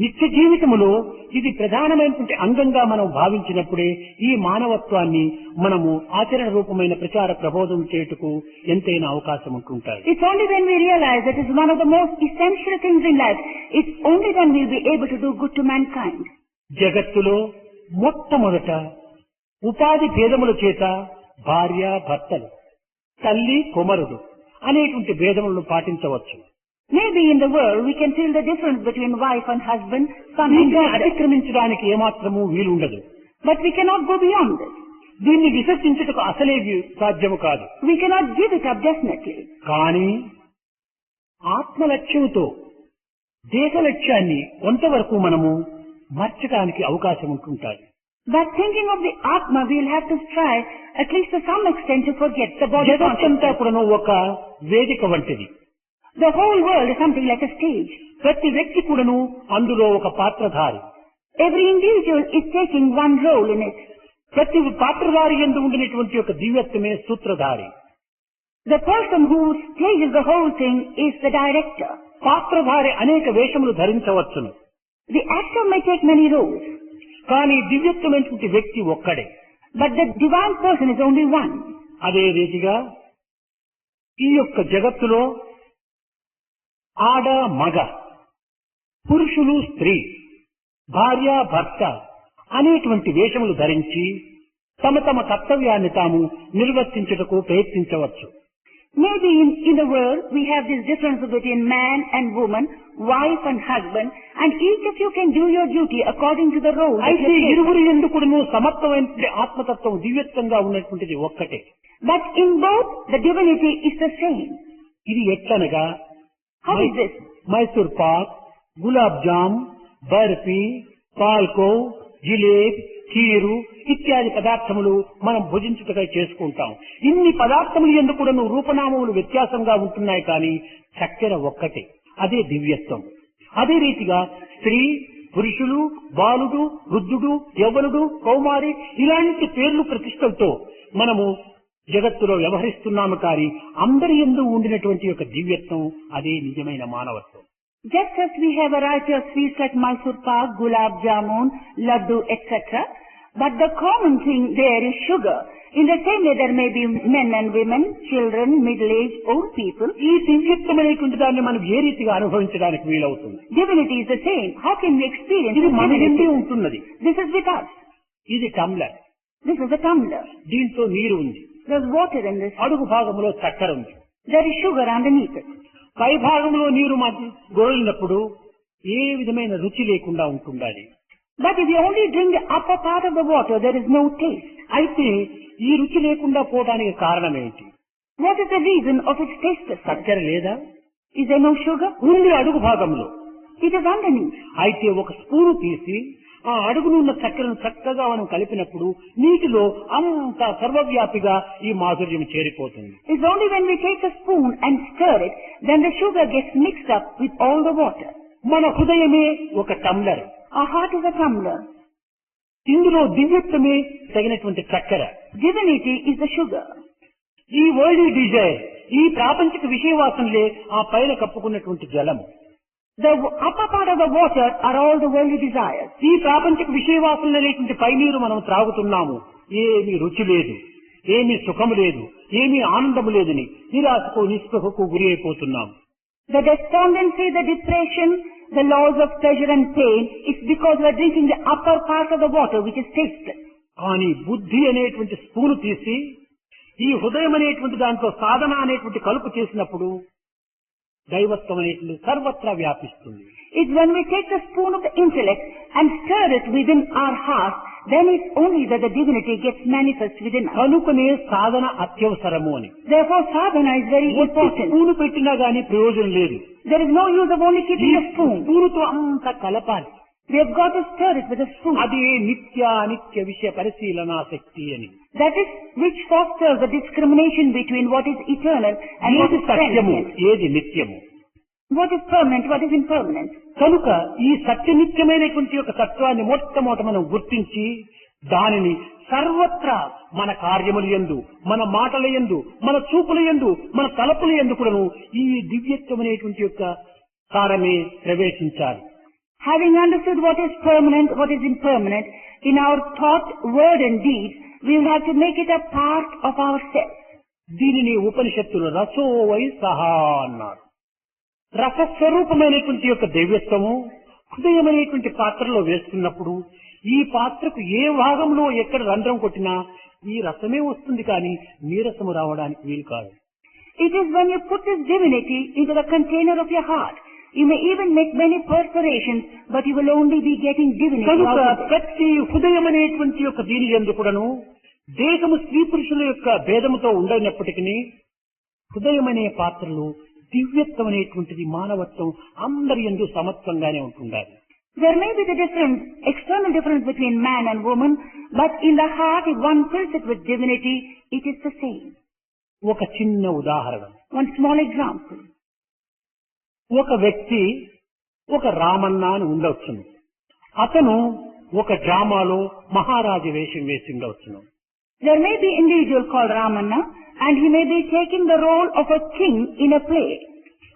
నిత్య జీవితములో ఇది ప్రధానమైనటువంటి అంగంగా మనం భావించినప్పుడే ఈ మానవత్వాన్ని మనము ఆచరణ రూపమైన ప్రచార ప్రబోధం చేయుటకు ఎంతైనా అవకాశం ఉంటుంటాయి. It's only when we realize that it's one of the most essential things in life, it's only then we'll be able to do good to mankind. జగత్తులో మొట్టమొదట ఉపాధి భేదముల చేత భార్య భర్తలు, తల్లి కుమారుడు అనేటువంటి భేదములను పాటించవచ్చు. Maybe in the world we can feel the difference between wife and husband, son and దీన్ని daughter. అతిక్రమించడానికి ఏమాత్రము వీలుండదు. But we cannot go beyond this. దీన్ని విసర్జించుటకు అసలే సాధ్యము కాదు. We cannot give it up definitely. కానీ ఆత్మలక్ష్యంతో దేశ లక్ష్యాన్ని కొంతవరకు మనము మర్చడానికి అవకాశం ఉంటుంటాయి. But thinking of the Atma, we'll have to strive at least to some extent to forget the body జగత్తంతా consciousness. కూడాను ఒక వేదిక వంటిది. The whole world is something like a stage. ప్రతి వ్యక్తి కూడాను అందులో ఒక పాత్రధారి. Every individual is taking one role in it. ప్రతి పాత్రధారి యందు ఉండినటువంటి ఒక దివ్యత్వమే సూత్రధారి. The person who stages the whole thing is the director. పాత్రధారి అనేక వేషములు ధరించవచ్చును. The actor may take many roles, కానీ దివ్యత్వమైనటువంటి వ్యక్తి ఒక్కడే. but the divine person is only one. అదే రీతిగా ఈ యొక్క జగత్తులో ఆడ మగ, పురుషులు స్త్రీ, భార్య భర్త అనేటువంటి వేషములు ధరించి తమ తమ కర్తవ్యాన్ని తాము నిర్వర్తించుటకు ప్రయత్నించవచ్చు. Maybe in the world we have this difference between man and woman, wife and husband, and each of you can do your duty according to the role that అయితే you take. ఇరువురు ఎందుకును సమత్వమైనటువంటి ఆత్మతత్వం దివ్యత్వంగా ఉన్నటువంటిది ఒక్కటే. But in both the divinity is the same. ఇది ఎట్లనగా How is this? Mysore pak, gulab jam, barfi, పాల్కో, జిలేబ్, కీరు ఇత్యాది పదార్థములు మనం భుజించుటకై చేసుకుంటాం. ఇన్ని పదార్థములు ఎందుకు కూడాను రూపనామములు వ్యత్యాసంగా ఉంటున్నాయి, కానీ చక్కెర ఒక్కటే. అదే దివ్యత్వం. అదే రీతిగా స్త్రీ, పురుషులు, బాలుడు, వృద్ధుడు, యవ్వనుడు, కౌమారి ఇలాంటి పేర్లు ప్రతిష్టలతో మనము జగత్తులో వ్యవహరిస్తున్నాము. కానీ అందరి యందు ఉండినటువంటి యొక్క దివ్యత్వం అదే నిజమైన మానవత్వం. Just as we have a variety of sweets like Mysore pak, gulab jamun, laddu, etc., but the common thing there is sugar. In the same way there may be men and women, children, middle-aged, old people. ఈ దివ్యత్వమైనటువంటి దాన్ని మనం ఏ రీతిగా అనుభవించడానికి వీలవుతుంది? Divinity is the same. How can we experience ఇది this మన divinity? ఎందే ఉంటున్నది. This is with us. ఇది టమ్లర్. This is a tumbler. దీంట్లో నీరు ఉంది. There's water in this. అడుగు భాగంలో చక్కెర ఉంది. There is sugar underneath it. పై భాగంలో నీరు గొరలినప్పుడు ఏ విధమైన రుచి లేకుండా ఉంటుండాలి. But if you only drink the upper part of the water, there is no taste. అయితే ఈ రుచి లేకుండా పోవడానికి కారణం ఏంటి? What is the reason of its tastelessness? చక్కెర లేదా? Is there no sugar? ఉంది అడుగు భాగంలో. It is underneath. అయితే ఒక స్పూను తీసి ఆ అడుగునున్న చక్కెరను చక్కగా మనం కలిపినప్పుడు నీటిలో అంత సర్వవ్యాపిగా ఈ మాధుర్యం చేరిపోతుంది. It's only when we take a spoon and stir it, then the sugar gets mixed up with all the water. మన హృదయమే ఒక tumbler. Our heart is a tumbler. ఇందులో దివ్యత్వమే తగినటువంటి చక్కెర. Divinity is the sugar. ఈ వరల్డ్ డిజైర్, ఈ ప్రాపంచిక విషయవాసనలే ఆ పైన కప్పుకున్నటువంటి జలము. The upper part of the water are all the worldly desires. ఈ ప్రాపంచిక విషయవాసనలు అనేటువంటి పై నీరు మనం త్రాగుతున్నాము. ఏమీ రుచి లేదు, ఏమీ సుఖము లేదు, ఏమీ ఆనందము లేదని నిరాశకు నిస్పృహకు గురి అయిపోతున్నాము. The despondency, the depression, the loss of pleasure and pain, it's because we are drinking the upper part of the water which is tasteless. కానీ బుద్ధి అనేటువంటి స్పూను తీసి ఈ హృదయం అనేటువంటి దాంట్లో సాధన అనేటువంటి కలుపు చేసినప్పుడు దైవత్వం అనేటువంటి సర్వత్రా వ్యాపిస్తుంది. It's when we take the spoon of the intellect and stir it within our heart, then it's only that the divinity gets manifest within us. కనుకనే సాధన అత్యవసరము అని. Therefore sadhana is very important. Spoon పెట్టినా గానీ ప్రయోజనం లేదు. There is no use of only keeping a spoon. స్పూనుతో అంత కలపాలి. We have got to stir it with a spoon. అది నిత్య అనిత్య విషయ పరిశీలనా శక్తి అని. That is which fosters the discrimination between what is eternal and what ఏది is సత్యము, transient. ఏది నిత్యము. What is permanent, what is impermanent. కనుక ఈ సత్యనిత్యమైనటువంటి యొక్క తత్వాన్ని మొట్టమొదట మనం గుర్తించి దానిని సర్వత్రా మన కార్యముల యందు, మన మాటల యందు, మన చూపుల యందు, మన తలపుల యందు కూడాను ఈ దివ్యత్వమైనటువంటి యొక్క సారమే ప్రవేశించాలి. Having understood what is permanent, what is impermanent, in our thought, word and deeds, we will have to make it a part of ourselves. దీనిని ఉపనిషత్తులు రసో వై సహా అన్నారు. రసస్వరూపమైనటువంటి యొక్క దివ్యత్వము హృదయమైనటువంటి పాత్రలో వేస్తున్నప్పుడు ఈ పాత్రకు ఏ భాగంలో ఎక్కడ రంధ్రం కొట్టినా ఈ రసమే వస్తుంది, కానీ నీరసము రావడానికి వీలు కాదు. It is when you put this divinity into the container of your heart. You may even make many perforations, but you will only be getting divinity కనుక out of it. ప్రతి హృదయం అనేటువంటి యొక్క దీని యందు కూడాను దేహము స్త్రీ పురుషుల యొక్క భేదముతో ఉండనప్పటికీ హృదయం అనే పాత్రలు దివ్యత్వం అనేటువంటిది మానవత్వం అందరి యందు సమత్వంగానే ఉంటుండాలి. There may be the difference, external difference between man and woman, but in the heart, if one fills it with divinity, it is the same. ఒక చిన్న ఉదాహరణ. One small example. ఒక వ్యక్తి ఒక రామన్న అని ఉండవచ్చును. అతను ఒక డ్రామాలో మహారాజు వేషం వేసి ఉండవచ్చును. There may be individual called Ramanna, and he may be taking the role of a king in a play.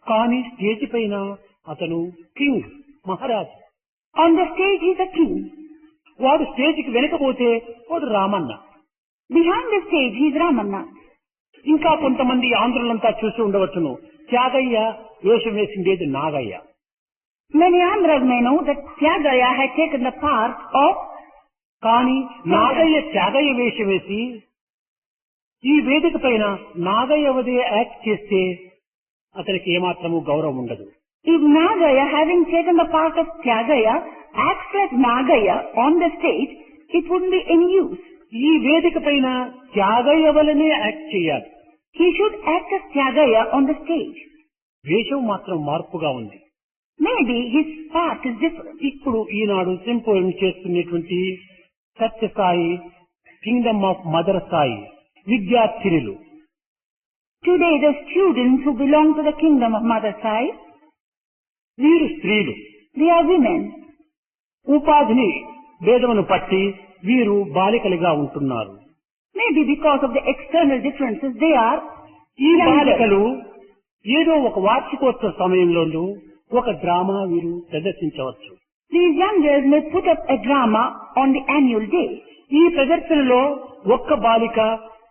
కానీ స్టేజ్ పైన అతను కింగ్, మహారాజు. On the stage he is a king. వాడు స్టేజ్కి వెనకపోతే వాడు Ramanna. Behind the stage he is Ramanna. ఇంకా కొంతమంది ఆంధ్రులంతా చూసి ఉండవచ్చును, త్యాగయ్య వేషం వేసిండేది Nagaiah. Many Andhras may know that Tyagaya had taken the part of. కానీ నాగయ్య త్యాగయ్య వేషం వేసి ఈ వేదిక పైన నాగయ్యవదే యాక్ట్ చేస్తే అతనికి ఏమాత్రము గౌరవం ఉండదు. If Nagaya, having taken the part of Tyagaya, acts like Nagaya on the stage, it wouldn't be any use. ఈ వేదిక పైన త్యాగయ్య వలనే యాక్ట్ చేయాలి. He should act as Tyagaya on the stage. వేషం మాత్రం మార్పుగా ఉంది. Maybe his part is different. ఇప్పుడు ఈనాడు సింపోజియం చేస్తున్నటువంటి Sathya Sai kingdom of mother Sai విద్యార్థినులు, Today the students who belong to the kingdom of Mother Sai, వీరు స్త్రీలు. they are women. ఉపాధిని భేదమును పట్టి వీరు బాలికలుగా ఉంటున్నారు. Maybe because of the external differences, they are ఈ younger. బాలికలు ఏదో ఒక వార్షికోత్సవ సమయంలో ఒక డ్రామా వీరు ప్రదర్శించవచ్చు. These young girls may put up a drama on the annual day. ఈ ప్రదర్శనలో ఒక్క బాలిక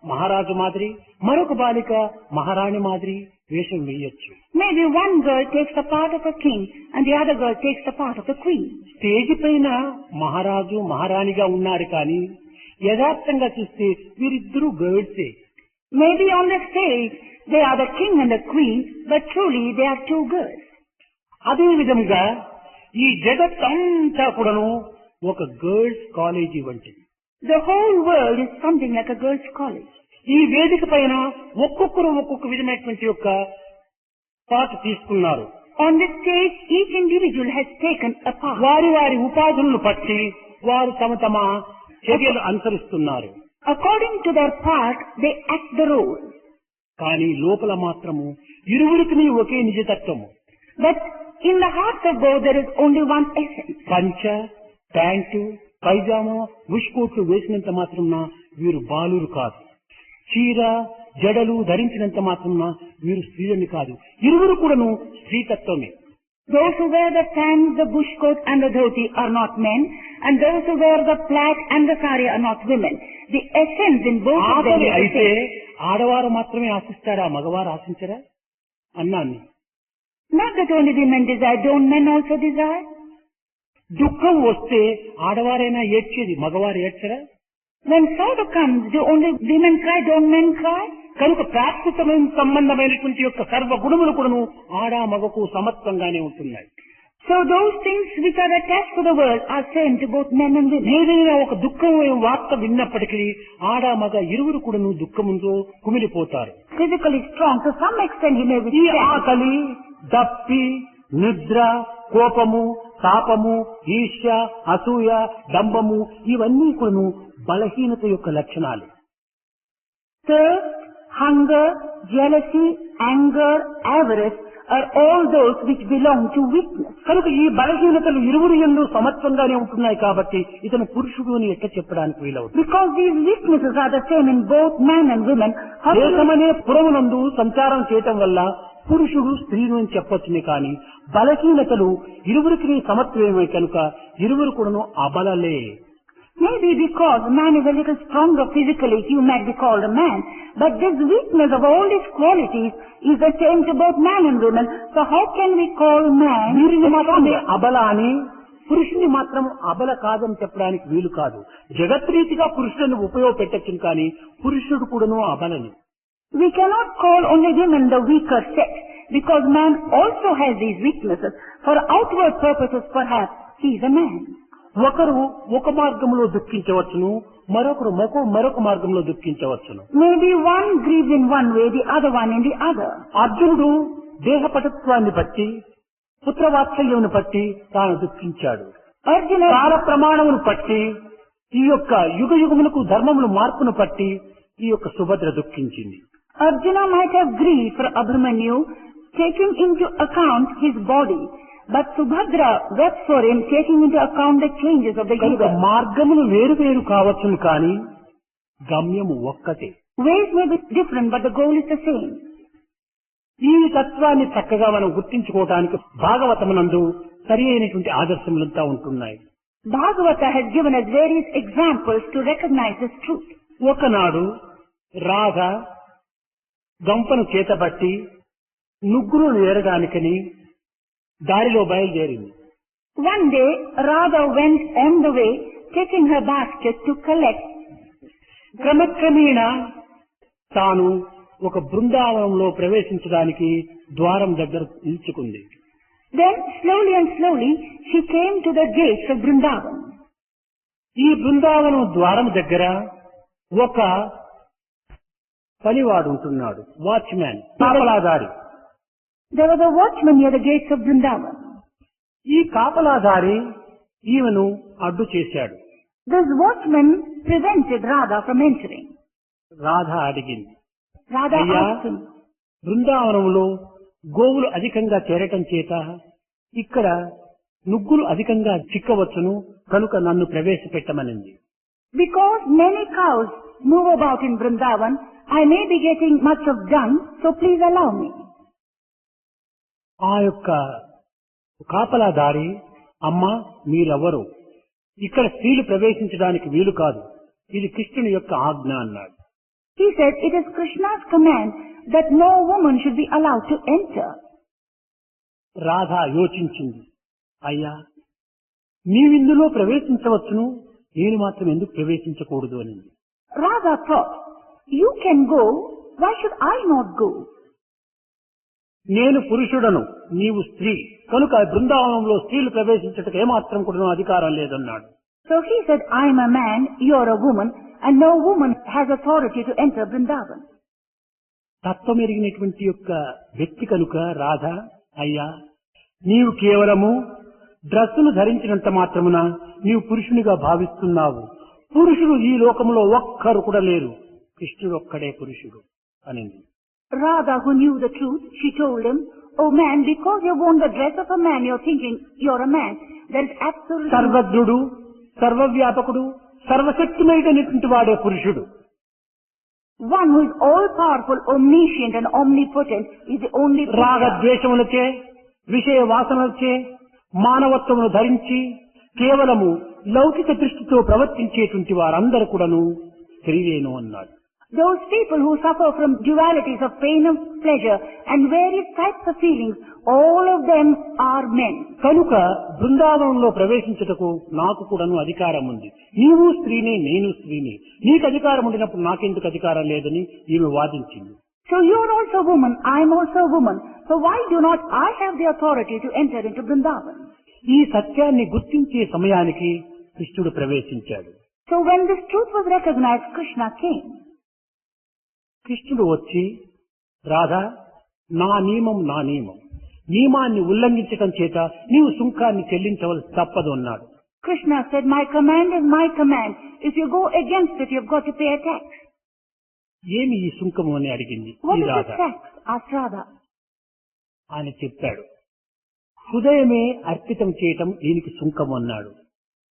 మహారాజు మాదిరి, మరొక బాలిక మహారాణి మాదిరి వేషం వేయొచ్చు. Maybe one girl takes the part of a king and the other girl takes the part of a queen. Stage పైన మహారాజు మహారాణిగా ఉన్నారు, కానీ యథార్థంగా చూస్తే వీరిద్దరూ గర్ల్సే. Maybe on the stage They are the king and the queen, but truly they are two girls. అదే విధంగా ఈ జగత్తంతా కూడాను ఒక గర్ల్స్ కాలేజీ వంటిది. The whole world is something like a girls' college. ఈ వేదిక పైన ఒక్కొక్కరు ఒక్కొక్క విధమైనటువంటి యొక్క పాట తీసుకున్నారు. On this stage, each individual has taken a part. వారి వారి ఉపాధులను బట్టి వారు తమ తమ చర్యలు అనుసరిస్తున్నారు. According to their part, they act the role. కానీ లోపల మాత్రము ఇరువురికి ఒకే నిజతత్వము. But in the heart of both, there is only one essence. పంచ, ప్యాంటు, పైజామా, విష్కోట్లు వేసినంత మాత్రం వీరు బాలురు కాదు. చీర, జడలు ధరించినంత మాత్రం వీరు స్త్రీలని కాదు. ఇరువురు కూడాను స్త్రీతత్వమే. Those who wear the pants, the bush coat and the dhoti are not men, and those who wear the plaid and the sari are not women. The essence in both of them ఆకలి is the అయితే same. ఆడవారు మాత్రమే ఆశిస్తారా, మగవారు ఆశించరా అన్నాన్ని. Not that only women desire, don't men also desire? దుఃఖం వస్తే ఆడవారైనా ఏడ్చేది, మగవారు ఏడ్చరా? When sorrow comes, do only women cry, don't men cry? కనుక ప్రాకృతమైన సంబంధమైనటువంటి యొక్క సర్వ గుణములు కూడాను ఆడ మగకు సమత్వంగానే ఉంటున్నాయి. So those things which are attached to the world are same to both men and women. ఏదైనా ఒక దుఃఖమైన వార్త విన్నప్పటికీ ఆడ మగ ఇరువురు కూడాను దుఃఖముతో కుమిలిపోతారు. Physically strong, to some extent he may be ఈ strong. ఆకలి, దప్పి, నిద్ర, కోపము, తాపము, ఈర్ష్య, అసూయ, డంబము ఇవన్నీ కూడాను బలహీనత యొక్క లక్షణాలు. Thirst, hunger, jealousy, anger, avarice are all those which belong to weakness. కనుక ఈ బలహీనతలు ఇరువురు యందు సమత్వంగానే ఉంటున్నాయి కాబట్టి ఇతను పురుషుడు అని ఎట్లా చెప్పడానికి వీలవుతుంది. Because these weaknesses are the same in both men and women, how do you దేశమనే పురమునందు సంచారం చేయటం వల్ల పురుషుడు స్త్రీను అని చెప్పొచ్చునే కానీ బలహీనతలు ఇరువురికి సమత్వమే కనుక ఇరువురు కూడాను అబలలే. Maybe because man is a little stronger physically, he might be called a man. But this weakness of all these qualities is the same to both man and women. So how can we call man వీరిని మాత్రమే stronger? అబల అని పురుషుని మాత్రం అబల కాదని చెప్పడానికి వీలు కాదు. జగత్రీతిగా పురుషులను ఉపయోగపెట్టచ్చు కానీ పురుషుడు కూడాను అబలని. We cannot call only women the weaker sex, because man also has these weaknesses. For outward purposes perhaps he is a man. ఒకరు ఒక మార్గంలో దుఃఖించవచ్చును, మరొకరు మరొక మార్గంలో దుఃఖించవచ్చును. Maybe one grieves in one way, the other one in the other. అర్జునుడు దేహపటత్వాన్ని బట్టి, పుత్రవాత్సల్యమును బట్టి తాను దుఃఖించాడు. Arjuna, కాల ప్రమాణమును బట్టి, ఈ యొక్క యుగ యుగములకు ధర్మములు మార్పును బట్టి ఈ యొక్క Subhadra దుఃఖించింది. Arjuna might have grieved for Abhimanyu, taking into account his body. But Subhadra wept for him, taking into account the changes of the కనుక yuga. మార్గములు వేరు వేరు కావచ్చును కానీ గమ్యము ఒక్కటే. Ways may be different, but the goal is the same. ఈ తత్వాన్ని చక్కగా మనం గుర్తించుకోవడానికి భాగవతమునందు సరి అయినటువంటి ఆదర్శములంతా ఉంటున్నాయి. Bhagavata has given us various examples to recognize this truth. ఒకనాడు రాధ గంపను చేతబట్టి నుగ్గును ఏరడానికని దారిలో బయలుదేరింది. One day, Radha went on the way, taking her basket to collect. క్రమక్రమేణ తాను ఒక బృందావనంలో ప్రవేశించడానికి ద్వారం దగ్గర నిల్చుకుంది. Then, slowly and slowly, she came to the gates of Vrindavan. ఈ బృందావనం ద్వారం దగ్గర ఒక పనివాడు ఉంటున్నాడు, watchman, కాపలాదారి. There was a watchman near the gates of Vrindavan. ఈ కాపలాదారి ఈమెను అడ్డు చేశాడు. This watchman prevented Radha from entering. Radha అడిగింది, Radha అయ్యా, asked him, బృందావనంలో గోవులు అధికంగా చేరటం చేత ఇక్కడ నుగ్గులు అధికంగా చిక్కవచ్చును కనుక నన్ను ప్రవేశపెట్టమనింది. because many cows move about in Vrindavan, I may be getting much of dung, so please allow me. ఆ యొక్క కాపలాదారి, అమ్మా మీరెవరు, ఇక్కడ స్త్రీలు ప్రవేశించడానికి వీలు కాదు, ఇది కృష్ణుని యొక్క ఆజ్ఞ అన్నాడు. He said, it is Krishna's command that no woman should be allowed to enter. Radha యోచించింది, అయ్యా నీవిందులో ప్రవేశించవచ్చును, నేను మాత్రం ఎందుకు ప్రవేశించకూడదు అనింది. Radha thought, you can go, why should I not go? నేను పురుషుడను, నీవు స్త్రీ, కనుక బృందావనంలో స్త్రీలు ప్రవేశించటకు ఏమాత్రం కూడా అధికారం లేదన్నాడు. So he said, I am a man, you are a woman, and no woman has authority to enter Vrindavan. తత్వం ఎరిగినటువంటి యొక్క వ్యక్తి కనుక రాధ, అయ్యా నీవు కేవలము డ్రస్సును ధరించినంత మాత్రమున నీవు పురుషునిగా భావిస్తున్నావు. పురుషుడు ఈ లోకంలో ఒక్కరు కూడా లేరు, కృష్ణుడు ఒక్కడే పురుషుడు అనింది. Radha, who knew the truth, she told him, oh man, because you have worn the dress of a man, you are thinking you are a man. There is absolutely సర్వజ్ఞుడు, సర్వవ్యాపకుడు, సర్వశక్తిమైనటువంటి వాడే పురుషుడు. one who is all-powerful, omniscient and omnipotent is the only రాగద్వేషములచే, విషయ వాసనలచే మానవత్వమును ధరించి కేవలము లౌకిక దృష్టితో ప్రవర్తించేటువంటి వారందరూ కూడాను స్త్రీలేను అన్నాడు. Those people who suffer from dualities of pain and pleasure and various types of feelings, all of them are men. కనుక బృందావనంలో ప్రవేశించుటకు నాకు కూడాను అధికారం ఉంది. నీవు స్త్రీనే, నేను స్త్రీని, నీకు అధికారం ఉండినప్పుడు నాకెందుకు అధికారం లేదని ఈమె వాదించింది. So you are also a woman, I am also a woman. So why do not I have the authority to enter into Vrindavan? ఈ సత్యాన్ని గుర్తించే సమయానికి కృష్ణుడు ప్రవేశించాడు. So when this truth was recognized, Krishna came. కృష్ణుడు వచ్చి, రాధా నా నియమం నా నియమం, నియమాన్ని ఉల్లంఘించటం చేత నీవు సుంకాన్ని చెల్లించవలసి తప్పదు అన్నాడు. Krishna said, my command is my command. If you go against it, you have got to pay a tax. ఏమి ఈ సుంకము అని అడిగింది What ఈ is Radha. this tax? asked Radha. ఆయన చెప్పాడు, హృదయమే అర్పితం చేయటం దీనికి సుంకం అన్నాడు.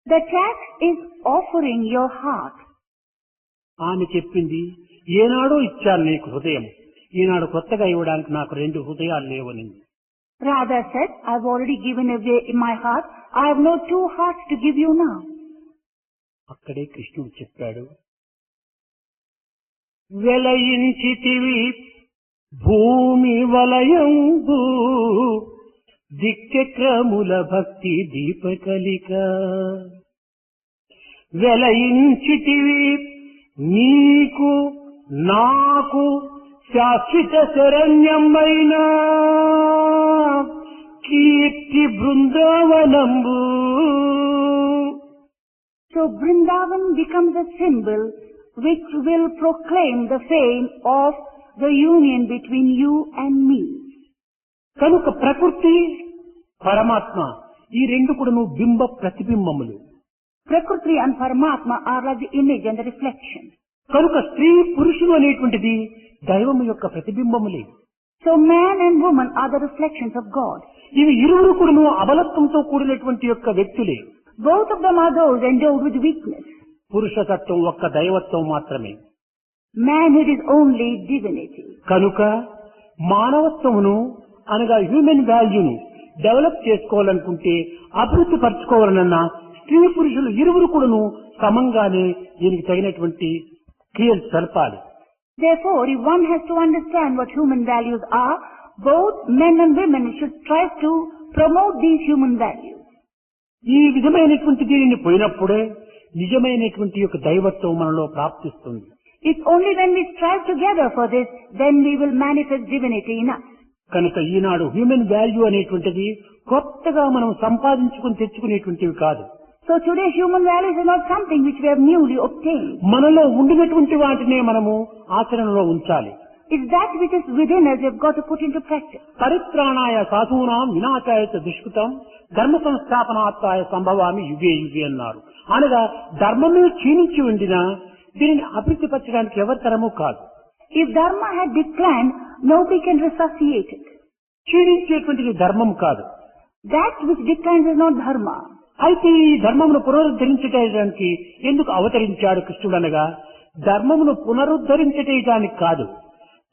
The tax is offering your heart. ఆమె చెప్పింది, ఏనాడో ఇచ్చాను నీకు హృదయం, ఈనాడు కొత్తగా ఇవ్వడానికి నాకు 2 హృదయాలు లేవనింది. Radha said, I have already given away my heart. I have no 2 hearts to give you now. అక్కడే కృష్ణుడు చెప్పాడు, వెలయించితివి భూమి వలయంబు దిక్చక్రముల భక్తి దీపకలిక, వెలయించితివి నీకు నాకు శాశ్వత శరణ్యమైన కీర్తి బృందావనంబు. So Vrindavan becomes a symbol which will proclaim the fame of the union between you and me. కనుక ప్రకృతి పరమాత్మ ఈ రెండు కూడాను బింబ ప్రతిబింబములు. Prakriti and Paramatma are like the image and the reflection. కనుక స్త్రీ పురుషుడు అనేటువంటిది దైవము యొక్క ప్రతిబింబములే. So man and woman are the reflections of God. ఇవి ఇరువురు కూడాను అబలత్వంతో కూడినటువంటి యొక్క వ్యక్తులే. Both of them are those endowed with weakness. పురుషతత్వం ఒక్క దైవత్వం మాత్రమే. Manhood is only divinity. కనుక మానవత్వమును అనగా హ్యూమన్ వాల్యూను డెవలప్ చేసుకోవాలనుకుంటే, అభివృద్ధి పరచుకోవాలన్నా స్త్రీ పురుషులు ఇరువురు కూడాను సమంగానే దీనికి తగినటువంటి క్రియలు జరపాలి. Therefore, if one has to understand what human values are, both men and women should strive to promote these human values. ఈ విధమైనటువంటి దీనిని పోయినప్పుడే నిజమైనటువంటి యొక్క దైవత్వం మనలో ప్రాప్తిస్తుంది. It's only when we strive together for this, then we will manifest divinity in us. కనుక ఈనాడు human value అనేటువంటిది కొత్తగా మనం సంపాదించుకుని తెచ్చుకునేటువంటివి కాదు. So today human values is not something which we have newly obtained. మనలో ఉండినటువంటి వాటినే మనము ఆచరణలో ఉంచాలి. It's that which is within us we have got to put into practice. పరిత్రాణాయ సాధూనాం వినాశాయ చ దుష్కృతం ధర్మ సంస్థాపనార్థాయ సంభవామి యుగే యుగే అన్నారు. అనగా ధర్మమే క్షీణించి ఉండినా దీనిని అభివృద్ధి పరచడానికి ఎవరి తరము కాదు. If dharma had declined, nobody can resuscitate it. క్షీణించేటువంటిది ధర్మం కాదు. That which declines is not dharma. అయితే ఈ ధర్మమును పునరుద్ధరించడానికి ఎందుకు అవతరించాడు కృష్ణుడు అనగా, ధర్మమును పునరుద్ధరించడానికి కాదు,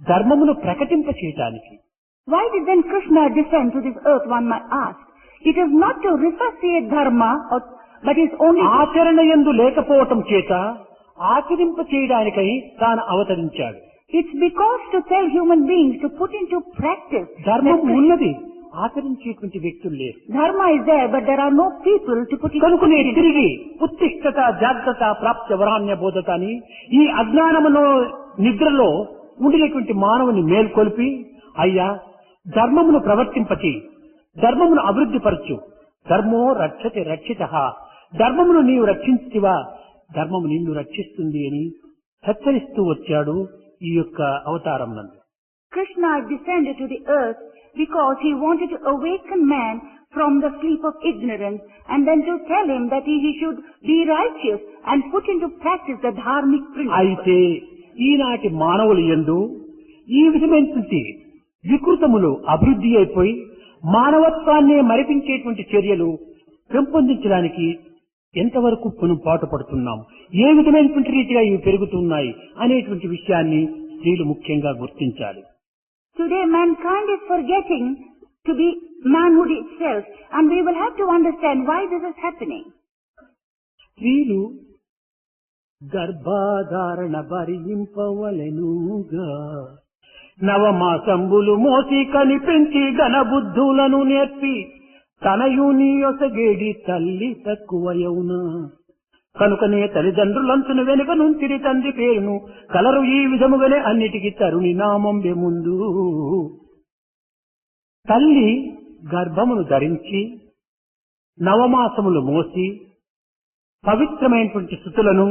ధర్మమును ప్రకటింప చేయటానికి. Why did then Krishna descend to this earth, one might ask? It is not to resuscitate dharma, but is only ఆచరణ యందు లేకపోవటం చేత ఆచరింప చేయడానికై తాను అవతరించాడు. It's because to tell human beings to put into practice. ధర్మం ఉన్నది, ఆచరించేటువంటి వ్యక్తులు లేరు. Dharma is there, but there are no people to put it. కనుకనే తిరిగి ఉత్తిష్టత జాగ్రత్త ప్రాప్త్య వరాన్య బోధత అని ఈ అజ్ఞానములో నిద్రలో ఉండినటువంటి మానవుని మేల్కొల్పి, అయ్యా ధర్మమును ప్రవర్తింపచి ధర్మమును అభివృద్ధి పరచు. ధర్మో రక్షతి రక్షితః. ధర్మమును నీవు రక్షించితివా ధర్మము నిన్ను రక్షిస్తుంది అని హెచ్చరిస్తూ వచ్చాడు ఈ యొక్క అవతారం నందు. Krishna descended to the earth because he wanted to awaken man from the sleep of ignorance and then to tell him that he should be righteous and put into practice the dharmic principles. అయితే ఈనాటి మానవులు యందు ఈ విధమైనటువంటి వికృతములు అభివృద్ధి అయిపోయి మానవత్వాన్నే మరిపించేటువంటి చర్యలు పెంపొందించడానికి ఎంతవరకు మనం పాటుపడుతున్నాం, ఏ విధమైనటువంటి రీతిగా ఇవి పెరుగుతున్నాయి అనేటువంటి విషయాన్ని స్త్రీలు ముఖ్యంగా గుర్తించాలి. Today mankind is forgetting to be manhood itself, and we will have to understand why this is happening. స్త్రీలు గర్భధారణ భరింపవలెనుగా నవమాసంబులు మోసి కనిపించి ఘనబుద్ధులను నేర్పి తనయుని యొసగేడి తల్లి తక్కువయవునా కనుకనే తల్లిదండ్రులంచును వెనుక నుంచిరి తండ్రి పేరును కలరు ఈ విధముగానే అన్నిటికీ తరుణి నామంబె ముందు. తల్లి గర్భమును ధరించి నవమాసములు మోసి పవిత్రమైనటువంటి స్థుతులను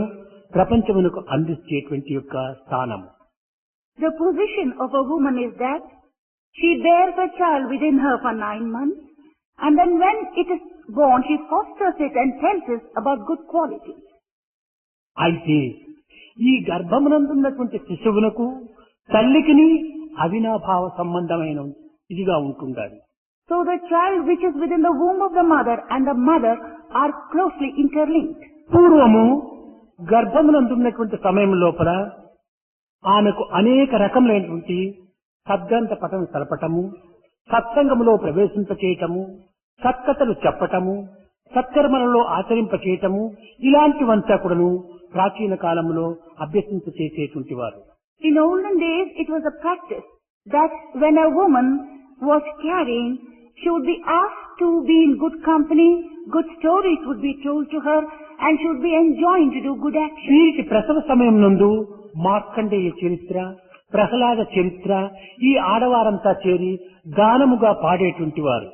ప్రపంచమునకు అందించేటువంటి యొక్క స్థానము. The position of a woman is that she bears a child within her for 9 months, and then when it is born, she fosters it and tells us about good qualities. అయితే ఈ గర్భమునందున్నటువంటి శిశువునకు తల్లికిని అవినాభావ సంబంధమైన ఇదిగా ఉంటుండాలి. So the child which is within the womb of the mother and the mother are closely interlinked. పూర్వము గర్భమునందున్నటువంటి సమయం లోపల ఆమెకు అనేక రకములైనటువంటి సద్గ్రంథ పఠనం సలపటము, సత్సంగములో ప్రవేశింపచేయటము, సత్కథలు చెప్పటము, సత్కర్మలలో ఆచరింపచేయటము, ఇలాంటివంతా కూడాను ప్రాచీన కాలంలో అభ్యసింపచేసేటువంటి వారు. In olden days, it was a practice that when a woman was carrying, she would be asked to be in good company, good stories would be told to her, and she would be enjoined to do good action. వీరికి ప్రసవ సమయం నందు మార్కండేయ చరిత్ర, ప్రహ్లాద చరిత్ర ఈ ఆడవారంతా చేరి గానముగా పాడేటువంటి వారు.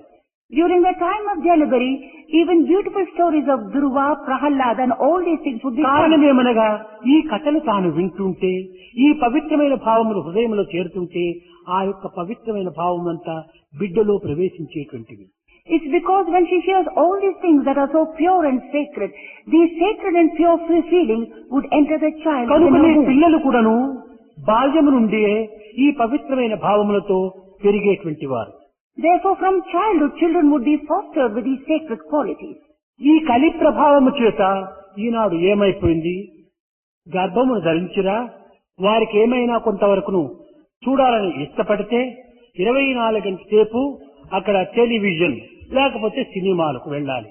During the time of delivery, even beautiful stories of Dhruva, Prahalada and all these things would be sung. కారణమేమనగా ఈ కథలు తాను వింటుంటే, ఈ పవిత్రమైన భావములు హృదయంలో చేరుతుంటే ఆ యొక్క పవిత్రమైన భావం అంతా బిడ్డలో ప్రవేశించేటువంటివి. It's because when she hears all these things that are so pure and sacred, these sacred and pure feelings would enter the child. కనుకనే పిల్లలు కూడాను బాల్యము నుండే ఈ పవిత్రమైన భావములతో పెరిగేటువంటి వారు. Therefore, from childhood, children would be fostered with these sacred qualities. ఈ కలి ప్రభావము చేత ఈనాడు ఏమైపోయింది, గర్భమును ధరించిరా వారికి ఏమైనా కొంతవరకును చూడాలని ఇష్టపడితే 24 గంటల సేపు అక్కడ టెలివిజన్ లేకపోతే సినిమాలకు వెళ్ళాలి.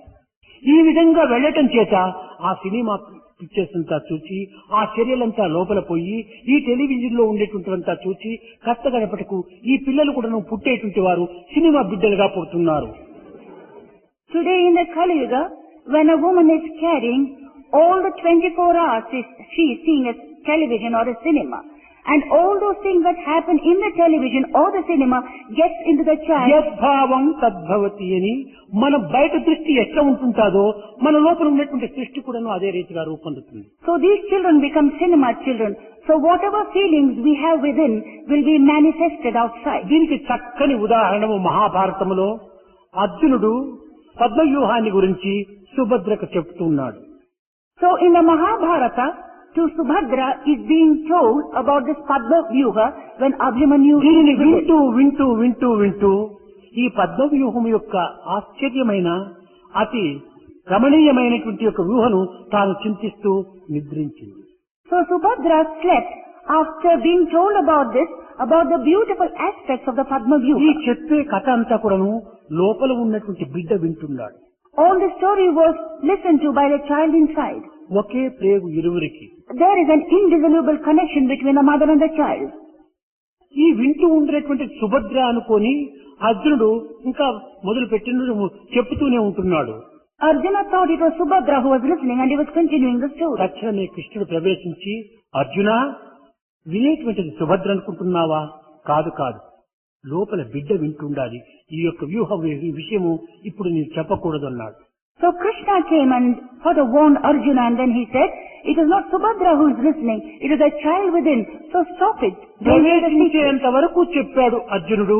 ఈ విధంగా వెళ్ళటం చేత ఆ సినిమా పిక్చర్స్ అంతా చూసి ఆ చర్యలంతా లోపల పోయి ఈ టెలివిజన్ లో ఉండేటువంటివంతా చూసి కష్ట గడపటకు ఈ పిల్లలు కూడా పుట్టేటువంటి వారు సినిమా బిడ్డలుగా పుడుతున్నారు. Today in the Kali Yuga, when a woman is carrying, all the 24 hours she is seeing a television or a cinema. And all those things that happen in the television or the cinema gets into the child. యద్భావం తద్భవతి అని మన బయట దృష్టి ఎట్లా ఉంటుంటాదో మన లోపల ఉన్నటువంటి సృష్టి కూడాను అదే రీతిగా రూపొందుతుంది. So these children become cinema children. So whatever feelings we have within will be manifested outside. దీనికి చక్కని ఉదాహరణము మహాభారతములో అర్జునుడు పద్మవ్యూహాన్ని గురించి సుభద్రకు చెప్తున్నాడు. So in the Mahabharata, to Subhadra is being told about this Padma Vyuha when Abhimanyu దీనిని వింటూ వింటూ వింటూ వింటూ ఈ పద్మవ్యూహం యొక్క ఆశ్చర్యమైన అతి రమణీయమైనటువంటి యొక్క వ్యూహను తాను చింతిస్తూ నిద్రించింది. So Subhadra slept after being told about this, about the beautiful aspects of the Padma ఈ Vyuha. చెప్పే కథ అంతా కూడాను లోపల ఉన్నటువంటి బిడ్డ వింటున్నాడు. All the story was listened to by the child inside. ఒకే ప్రేగు ఇరువురికి. There is an indissoluble connection between the mother and the child. ఈ వింటూ ఉండేటువంటి సుభద్ర అనుకొని అర్జునుడు ఇంకా మొదలు పెట్టిన చెప్తూనే ఉంటున్నాడు. Arjuna thought it was Subhadra who was listening and he was continuing the story. తక్షణమే కృష్ణుడు ప్రవేశించి అర్జున వినేటువంటిది సుభద్ర అనుకుంటున్నావా? కాదు కాదు, లోపల బిడ్డ వింటుండాలి. ఈ యొక్క విషయము ఇప్పుడు నేను చెప్పకూడదు అన్నాడు. So Krishna came and further warned Arjuna, and then he said, it is not Subhadra who is listening, it is a child within, so stop it. ప్రవేశించేంత వరకు చెప్పాడు అర్జునుడు.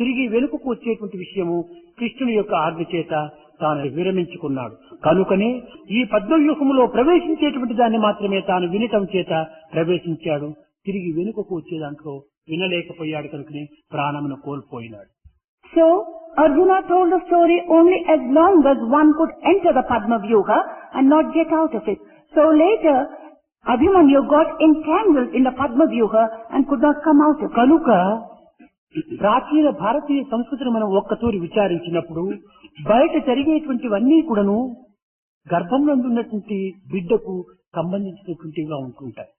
తిరిగి వెనుకకు వచ్చేటువంటి విషయము కృష్ణుని యొక్క ఆజ్ఞ చేత తాను విరమించుకున్నాడు. కనుకనే ఈ పద్మవ్యూహములో ప్రవేశించేటువంటి దాన్ని మాత్రమే తాను వినటం చేత ప్రవేశించాడు. తిరిగి వెనుకకు వచ్చే దాంట్లో వినలేకపోయాడు. కనుకనే ప్రాణమును కోల్పోయినాడు. So Arjuna told the story only as long as one could enter the Padma Vyuha and not get out of it. So later Abhimanyu got entangled in the Padma Vyuha and could not come out of it. కనుక ప్రాచీన భారతీయ సంస్కృతిని మనం ఒక్కతూరి విచారించినప్పుడు బయట జరిగేటువంటివన్నీ కూడాను గర్భంలో ఉన్నటువంటి బిడ్డకు సంబంధించినటువంటివిగా ఉంటుంటాయి.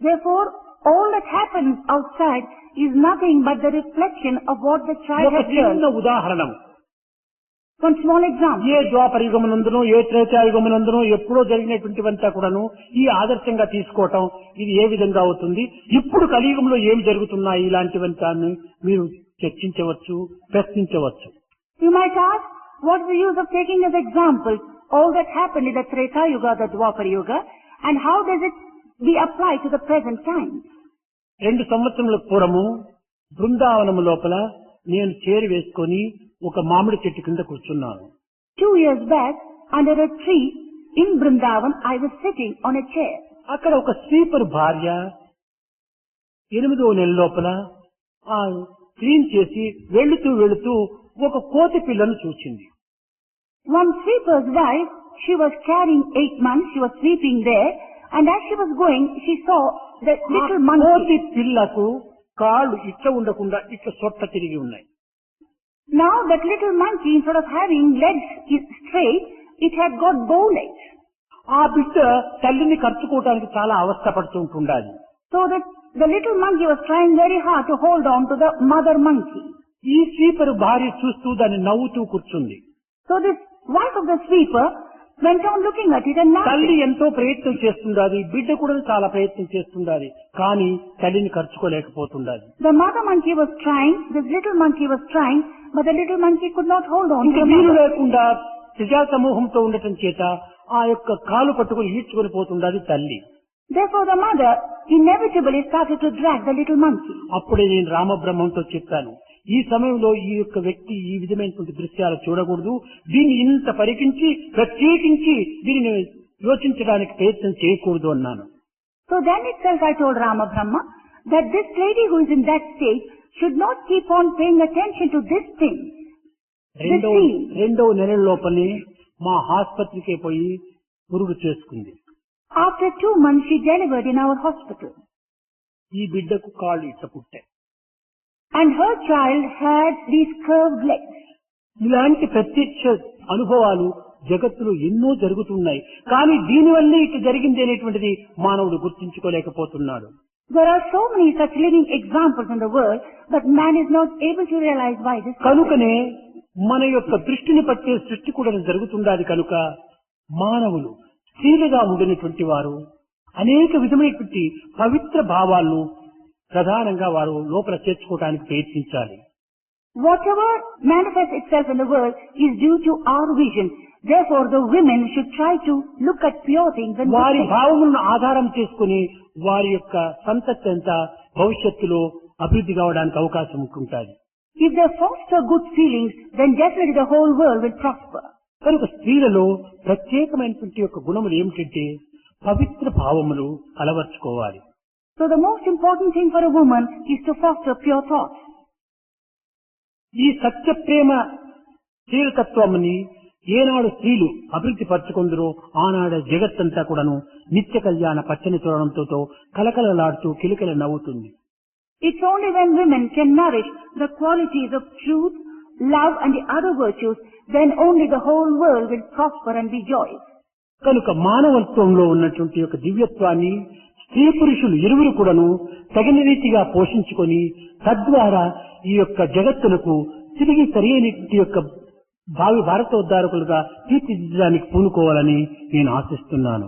Therefore, all that happens outside is nothing but the reflection of what the child ఒక has learned. చిన్న ఉదాహరణ, One small example. ఏ ద్వాపర యుగమునందునో ఏ త్రేతాయుగమునందునో ఎప్పుడో జరిగినటువంటివంతా కూడాను ఈ ఆదర్శంగా తీసుకోవటం ఇది ఏ విధంగా అవుతుంది, ఇప్పుడు కలియుగంలో ఏమి జరుగుతున్నాయి, ఇలాంటివంతా మీరు చర్చించవచ్చు, ప్రశ్నించవచ్చు. You might ask, what is the use of taking as examples all that happened in the Treta Yuga, the Dwapara Yuga, and how does it be applied to the present time? 2 సంవత్సరముల పూర్వము బృందావనము లోపల నేను చేరి వేసుకొని ఒక మామిడి చెట్టు కింద కూర్చున్నాను. 2 years back, under a tree in Vrindavan, I was sitting on a chair. అక్కడ ఒక స్వీపర్ భార్య 8వ నెల లోపల ఆ క్లీన్ చేసి వెళుతూ ఒక కోతి పిల్లను చూసింది. One sweeper's wife, she was carrying 8 months, she was sweeping there, and as she was going, she saw the little కోతి monkey. పిల్లకు కాళ్ళు ఇట్లా ఉండకుండా ఇట్లా సొట్ట తిరిగి ఉన్నాయి. Now that little monkey, instead of having legs straight, it had got bow legs. ఆ బిడ్డ తల్లిని ఖర్చుకోవడానికి చాలా అవస్థపడుతూ ఉంటుండాలి. So that the little monkey was trying very hard to hold on to the mother monkey. ఈ స్వీపర్ భార్య చూస్తూ దాన్ని నవ్వుతూ కూర్చుంది. So this wife of the sweeper went on looking at it and తల్లి laughing. ఎంతో ప్రయత్నం చేస్తుండాలి, బిడ్డ కూడా చాలా ప్రయత్నం చేస్తుండాలి, కానీ తల్లిని ఖర్చుకోలేకపోతుండాలి. The mother monkey was trying, this little monkey was trying, but the little monkey could not hold on to ఇంకా the వీలు mother. లేకుండా ప్రజా సమూహంతో ఉండటం చేత ఆ యొక్క కాలు పట్టుకుని ఈడ్చుకొని పోతుండాలి తల్లి. Therefore the mother inevitably started to drag the little monkey. అప్పుడే నేను రామబ్రహ్మంతో చెప్పాను, ఈ సమయంలో ఈ యొక్క వ్యక్తి ఈ విధమైనటువంటి దృశ్యాలు చూడకూడదు, దీన్ని ఇంత పరికించి ప్రత్యేకించి దీనిని యోచించడానికి ప్రయత్నం చేయకూడదు అన్నాను. So then itself I told Rama Brahma that this lady who is in that state should not keep on paying attention to this thing. రెండవ నెల లోపలే మా ఆసుపత్రికి పోయి పురుడు చేసుకుంది. After 2 months she delivered in our hospital. ఈ బిడ్డకు కాళ్ళు ఇట్లా పుట్టాయి. And her child had these curved legs. ఇలాంటి ప్రత్యక్ష అనుభవాలు జగత్తులో ఎన్నో జరుగుతున్నాయి, కానీ దీనివల్లే ఇట్లా జరిగింది అనేటువంటిది మానవుడు గుర్తించుకోలేకపోతున్నాడు. There are so many such living examples in the world, but man is not able to realize why this happens. కనుకనే మన యొక్క దృష్టిని పట్టే సృష్టి కూడా జరుగుతుండాలి. కనుక మానవులు స్త్రీలుగా ఉండినటువంటి వారు అనేక విధమైనటువంటి పవిత్ర భావాలను ప్రధానంగా వారు లోపల చేర్చుకోవడానికి ప్రయత్నించాలి. Whatever manifests itself in the world is due to our vision. Therefore the women should try to look at pure things and good వారి things. భావములను ఆధారం చేసుకుని వారి యొక్క సంతతి అంతా భవిష్యత్తులో అభివృద్ధి కావడానికి అవకాశం ఉంటుంటుంది. If they foster good feelings, then definitely the whole world will prosper. కనుక స్త్రీలలో ప్రత్యేకమైనటువంటి యొక్క గుణములు ఏమిటంటే పవిత్ర భావములు అలవర్చుకోవాలి. So the most important thing for a woman is to foster pure thoughts. ఈ సత్య ప్రేమ శ్రీలతత్వముని ఏనాడు స్త్రీలు అభివృద్ధి పరచుకుందరో ఆనాడు జగత్తంతా కూడాను నిత్య కళ్యాణ పచ్చని తోరణంతో కలకలలాడుతూ కిలకిల నవ్వుతుంది. It's only when women can nourish the qualities of truth, love and the other virtues, then only the whole world will prosper and be joyous. కనుక మానవత్వంలో ఉన్నటువంటి యొక్క దివ్యత్వాన్ని స్త్రీ పురుషులు ఇరువురు కూడాను తగిన రీతిగా పోషించుకొని తద్వారా ఈ యొక్క జగత్తులకు తిరిగి సరైనటువంటి యొక్క భావి భారతోద్ధారకులుగా తీర్చిదిద్దడానికి పూనుకోవాలని నేను ఆశిస్తున్నాను.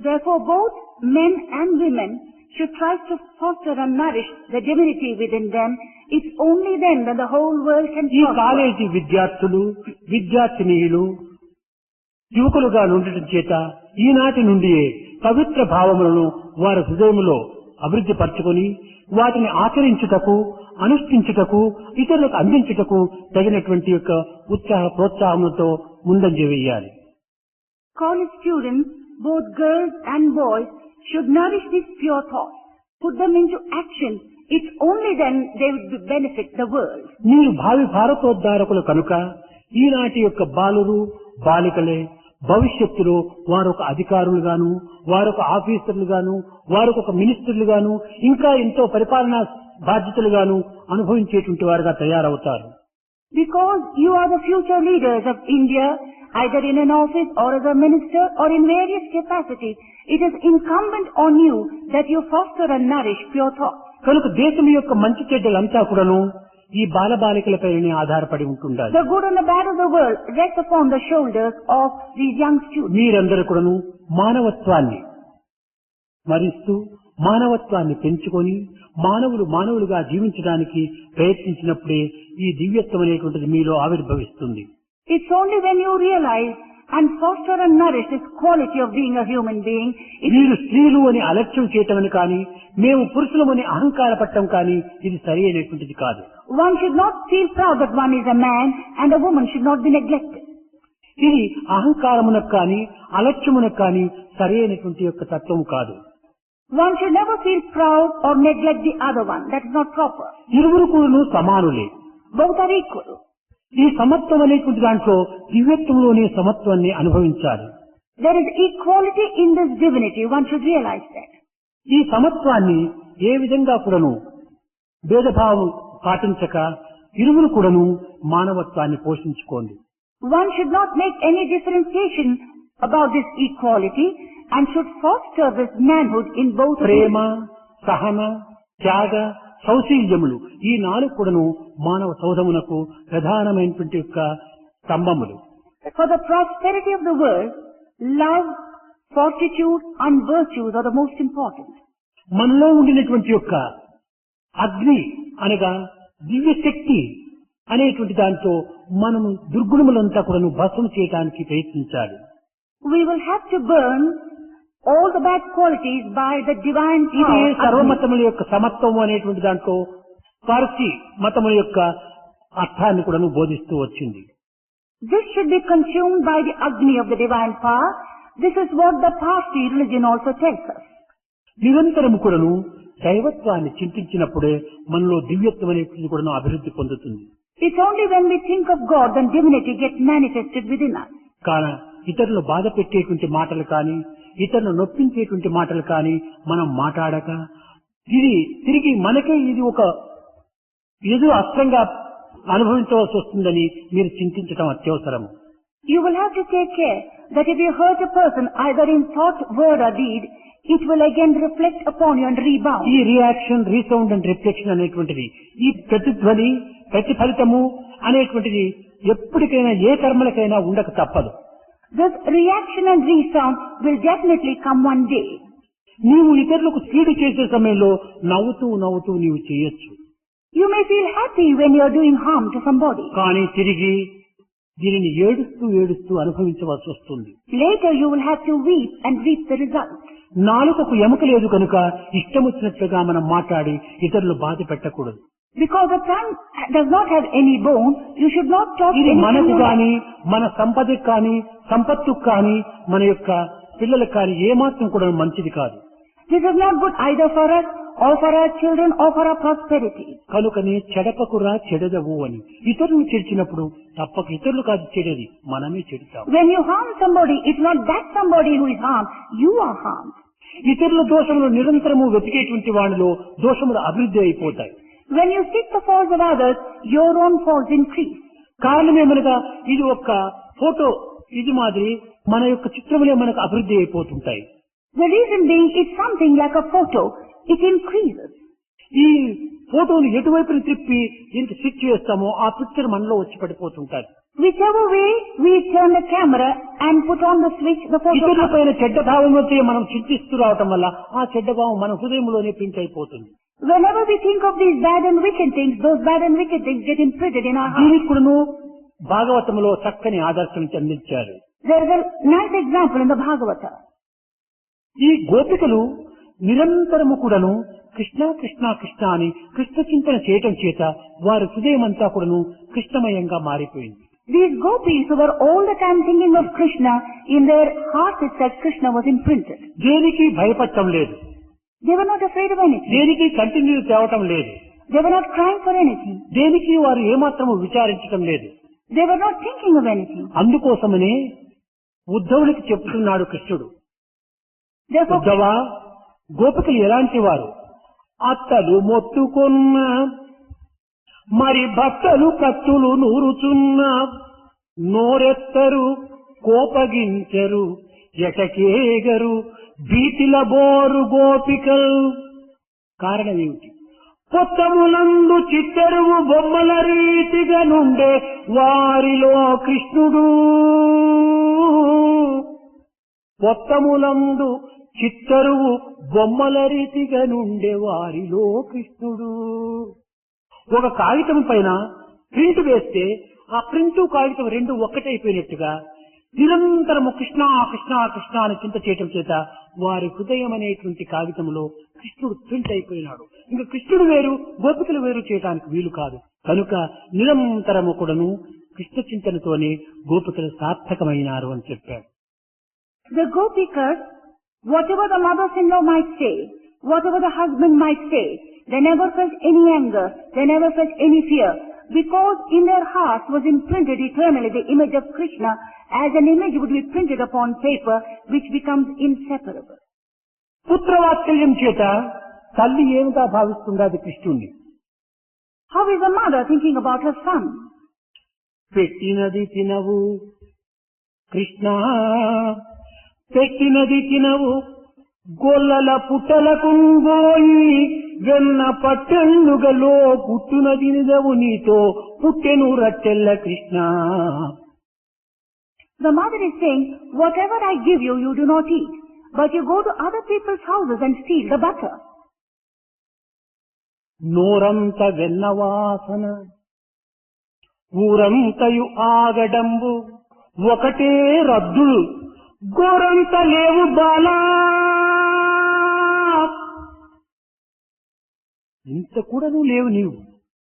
Therefore both men and women should try to foster and nourish the divinity within them, it's only then that the whole world can ఈ prosper. కాలేజీ విద్యార్థులు విద్యార్థినీయులు యువకులుగా ఉండటం చేత ఈనాటి నుండియే పవిత్ర భావములను వారి హృదయములో అభివృద్ధి పరచుకొని వాటిని ఆచరించుటకు అనుష్ఠించుటకు ఇతరులకు అందించుటకు తగినటువంటి యొక్క ఉత్సాహ ప్రోత్సాహములతో ముందంజ వేయాలి. College students, both girls and boys, should nourish these pure thoughts, put them into action. It's only then they will benefit the world. మీరు భావి భారతోద్ధారకులు కనుక ఈనాటి యొక్క బాలురు బాలికలే భవిష్యత్తులో వారొక అధికారులుగాను వారొక ఆఫీసర్లుగాను వారొక మినిస్టర్లుగాను ఇంకా ఎంతో పరిపాలనా బాధ్యతలుగాను అనుభవించేటువంటి వారుగా తయారవుతారు. Because you are the future leaders of India, either in an office or as a minister or in various capacities, it is incumbent on you that you foster and nourish pure thoughts. కనుక దేశం యొక్క మంచి చెడ్డలంతా కూడాను ఈ బాలబాలికలపైనే ఆధారపడి ఉంటుండాలి. The good and the bad of the world rest upon the shoulders of these young students. మీరందరూ కూడాను మానవత్వాన్ని స్మరిస్తూ మానవత్వాన్ని పెంచుకొని మానవులుగా జీవించడానికి ప్రయత్నించినప్పుడే ఈ దివ్యత్వం అనేటువంటిది మీలో ఆవిర్భవిస్తుంది. It's only when you realize and foster and nourish this quality of being a human being. మీరు స్త్రీలు అని అలక్ష్యం చేయటమని కానీ మేము పురుషులమని అహంకారపడటం కానీ ఇది సరి అయినటువంటిది కాదు. One should not feel proud that one is a man and a woman should not be neglected. ఇది అహంకారమునకు కానీ అలక్ష్యమునకు కానీ సరి అయినటువంటి యొక్క తత్వం కాదు. One should never feel proud or neglect the other one. That is not proper. ఇరువురు కూడాను సమానులే. Both are equal. ఈ సమత్వం అనేటువంటి దాంట్లో దివ్యత్వంలోనే సమత్వాన్ని అనుభవించాలి. There is equality in this divinity. One should realize that. ఈ సమత్వాన్ని ఏ విధంగా కూడాను భేదభావం పాటించక ఇరువురు కూడాను మానవత్వాన్ని పోషించుకోండి. One should not make any differentiation about this equality and should foster this manhood in both of Prema, them. సహన, త్యాగ, సౌశీల్యములు ఈ నాలుగు కూడాను మానవ సౌధమునకు ప్రధానమైనటువంటి యొక్క స్తంభములు. For the prosperity of the world, love, fortitude and virtues are the most important. మనలో ఉండినటువంటి యొక్క అగ్ని అనగా దివ్య శక్తి అనేటువంటి దాంతో మనము దుర్గుణములంతా కూడాను భస్మం చేయడానికి ప్రయత్నించాలి. We will have to burn all the bad qualities by the divine ఇదే power. సర్వమతముల యొక్క సమత్వం అనేటువంటి దాంట్లో పార్సీ మతముల యొక్క అర్థాన్ని కూడాను బోధిస్తూ వచ్చింది. This should be consumed by the Agni of the divine power. This is what the Parsi religion also tells us. నిరంతరము కూడాను దైవత్వాన్ని చింతించినప్పుడే మనలో దివ్యత్వం అనేటువంటి కూడాను అభివృద్ధి పొందుతుంది. It's only when we think of God that divinity gets manifested within us. కాన ఇతరులు బాధ పెట్టేటువంటి మాటలు కానీ ఇతరులు నొప్పించేటువంటి మాటలు కానీ మనం మాట్లాడక ఇది తిరిగి మనకే ఇది ఒక ఎదురు అస్త్రంగా అనుభవించవలసి వస్తుందని మీరు చింతించడం అత్యవసరం. You will have to take care that if you hurt a person either in thought, word or deed, it will again reflect upon you and rebound. ఈ రియాక్షన్, రీసౌండ్ అండ్ రిఫ్లెక్షన్ అనేటువంటిది ఈ ప్రతిధ్వని ప్రతిఫలితము అనేటువంటిది ఎప్పటికైనా ఏ కర్మలకైనా ఉండక తప్పదు. This reaction and resound will definitely come one day. నీవు ఇతరులకు కీడు చేసే సమయంలో నవ్వుతూ నీవు చేయొచ్చు. You may feel happy when you are doing harm to somebody. కానీ తిరిగి దీనిని ఏడుస్తూ అనుభవించవలసి వస్తుంది. Later you will have to weep and reap the result. నాలుకకు ఎముక లేదు కనుక ఇష్టం వచ్చినట్లుగా మనం మాట్లాడి ఇతరులు బాధ పెట్టకూడదు. Because the tongue does not have any bone, you should not talk ఇది anything మనకు you కానీ like. మన సంపదకు కానీ సంపత్తుకు కానీ మన యొక్క పిల్లలకు కానీ ఏమాత్రం కూడా మంచిది కాదు. This is not good either for us or for our children or for our prosperity. కనుకనే చెడపకురా చెడదవు అని ఇతరులు చెడిచినప్పుడు తప్పక ఇతరులు కాదు చెడేది మనమే చెడుతాం. When you harm somebody, it's not that somebody who is harmed, you are harmed. ఇతరుల దోషములు నిరంతరము వెతికేటువంటి వాడిలో దోషములు అభివృద్ధి అయిపోతాయి. When you seek the faults of others, your own faults increase. కారణం ఏమనగా ఇది ఒక ఫోటో ఇది మాదిరి మన యొక్క చిత్రములే మనకు అభివృద్ధి అయిపోతుంటాయి. The reason being, it's something like a photo. It increases. ఈ ఫోటోను ఎటువైపుని తిప్పి దీనికి స్విచ్ చేస్తామో ఆ పిక్చర్ మనలో వచ్చి పడిపోతుంటారు. Whichever way we turn the camera and put on the switch, the photo ఇతరుల comes. పైన చెడ్డ భావం వచ్చి మనం చింతిస్తూ రావటం వల్ల ఆ చెడ్డ భావం మన హృదయంలోనే ప్రింట్ అయిపోతుంది. Whenever we think of these bad and wicked things, those bad and wicked things get imprinted in our heart. దీనికి కూడాను భాగవతంలో చక్కని ఆదర్శం అందించారు. There is a nice example in the Bhagavata. ఈ గోపికలు నిరంతరము కూడాను కృష్ణ కృష్ణ కృష్ణ అని కృష్ణ చింతన చేయటం చేత వారి హృదయం అంతా కూడాను కృష్ణమయంగా మారిపోయింది. These gopis who were all the time thinking of Krishna, in their hearts itself Krishna was imprinted. దేనికి భయపడటం లేదు, They were not afraid of anything. దేనికి కంటిన్యూ తేవటం లేదు, They were not crying for anything. దేనికి వారు ఏమాత్రము విచారించటం లేదు. They were not thinking of anything. అందుకోసమనే ఉద్ధవునికి చెప్తున్నాడు కృష్ణుడు, Therefore, ఉద్ధవా గోపికలు ఎలాంటి వారు, అత్తలు మొత్తుకొన్న మరి భక్తలు కత్తులు నూరుచున్న నోరెత్తరు కోపగించరు ఎటకేగరు భీతిల బోరు గోపికలు. కారణం ఏమిటి? పొత్తములందు చిత్తరువు బొమ్మల రీతిగా నుండే వారిలో కృష్ణుడు. పొత్తములందు చిత్తరువు బొమ్మల రీతిగా నుండే వారిలో కృష్ణుడు. ఒక కాగితం పైన ప్రింట్ వేస్తే ఆ ప్రింట్ కాగితం రెండు ఒక్కటైపోయినట్టుగా నిరంతరము కృష్ణ కృష్ణ కృష్ణ అని చింత చేయటం చేత వారి హృదయం అనేటువంటి కాగితంలో కృష్ణుడు ప్రింట్ అయిపోయినాడు. ఇంకా కృష్ణుడు వేరు గోపికలు వేరు చేయడానికి వీలు కాదు. కనుక నిరంతరము కూడాను కృష్ణ చింతనతోనే గోపికలు సార్థకమైనారు అని చెప్పాడు. the Gopikas, whatever the mothers-in-law might say, whatever the husband might say, they never felt any anger, they never felt any fear, because in their hearts was imprinted eternally the image of Krishna, as an image would be printed upon paper, which becomes inseparable. పుత్రవాత్సల్యం చేత తల్లి ఏమిగా భావిస్తుందా కృష్ణుణ్ణి? How is a mother thinking about her son? పెట్టినది తినవు కృష్ణ, పెట్టినది తినవు గొల్లల పుట్టలకు పోయి వెన్న పట్టెళ్ళుగలో పుట్టునది నిజవు నీతో పుట్టెను రట్టెల్ల Krishna. The mother is saying, whatever I give you, you do not eat, but you go to other people's houses and steal the butter. నోరంత వెన్నవాసన ఊరంతయు ఆగడంబు ఒకటే రద్దులు గోరంత లేవు బాలా. ఇంత కూడాను లేవు నీవు,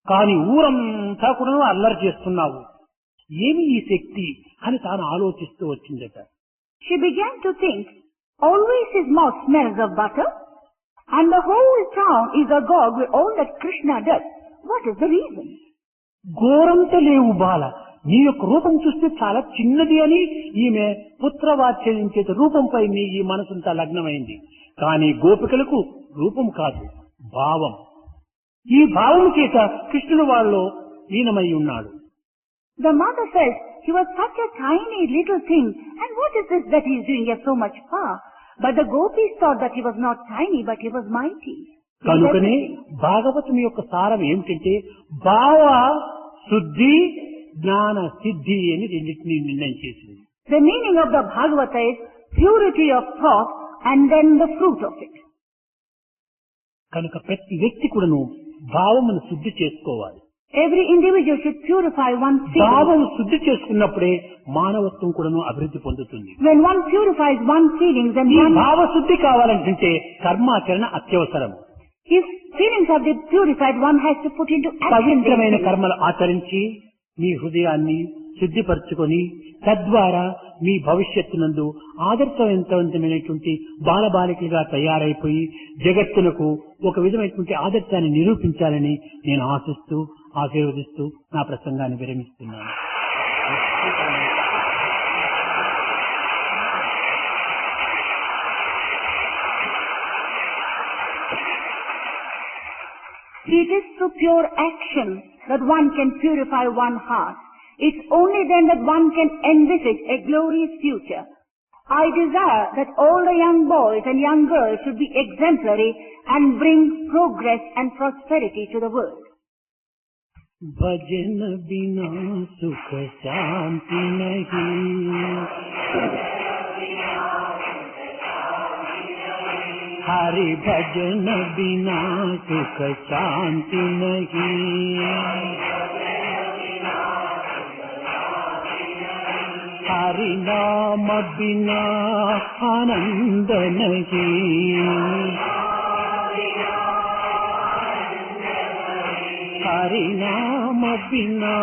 కాని ఊరంతా కూడాను అల్లరి చేస్తున్నావు. ఏమి ఈ శక్తి అని తాను ఆలోచిస్తూ వచ్చిందట. She began to think, always his mouth smells of butter, and the whole town is agog with all that Krishna does. What is the reason? ఘోరంత లేవు బాల, నీ యొక్క రూపం చూస్తే చాలా చిన్నది అని ఈమె పుత్రవాత్సల్యం చేత రూపంపై ఈ మనసంతా లగ్నమైంది. కానీ గోపికలకు రూపం కాదు, భావం. ఈ భావం చేత కృష్ణుడు వాళ్ళలో లీనమై ఉన్నాడు. The mother felt he was such a tiny little thing, and what is this that he is doing here so much power? But the gopis thought that he was not tiny, but he was mighty. కనుకనే భాగవతం యొక్క సారం ఏమిటంటే భావ శుద్ధి జ్ఞాన సిద్ధి అని రెండింటినీ నిర్ణయం చేసింది. The meaning of the Bhagavata is purity of thought and then the fruit of it. కనుక ప్రతి వ్యక్తి కూడాను భావమును శుద్ధి చేసుకోవాలి. Every individual should purify one's భావం feelings. శుద్ధి చేసుకున్నప్పుడే మానవత్వం కూడాను అభివృద్ధి పొందుతుంది. When one purifies one's feelings, then ఈ one, భావ శుద్ధి కావాలంటే కర్మాచరణ అత్యవసరం. if feelings have been purified, one has to put into action. పవిత్రమైన these things. కర్మలు ఆచరించి మీ హృదయాన్ని శుద్ధిపరచుకొని తద్వారా మీ భవిష్యత్తునందు ఆదర్శవంతమైనటువంటి బాలబాలికలుగా తయారైపోయి జగత్తునకు ఒక విధమైనటువంటి ఆదర్శాన్ని నిరూపించాలని నేను ఆశిస్తూ ఆశీర్వదిస్తూ నా ప్రసంగాన్ని విరమిస్తున్నాను. It is through pure action that one can purify one's heart. It's only then that one can envisage a glorious future. I desire that all the young boys and young girls should be exemplary and bring progress and prosperity to the world. भजन बिना सुख शांति नहीं, हरि भजन बिना सुख शांति नहीं, हरि नाम बिना आनंद नहीं, हरि नाम बिना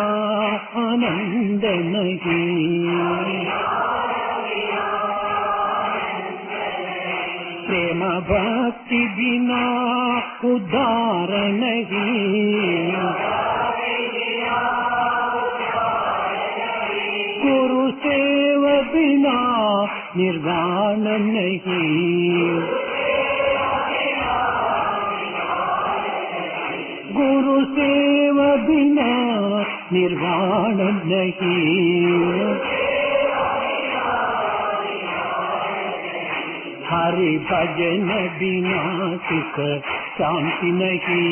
आनंद नहीं, प्रेम भक्ति बिना उद्धार नहीं, गुरु सेव बिना निर्वाण नहीं, गुरु सेव बिना निर्वाण नहीं, हरि भजन बिना सुख शांति नहीं,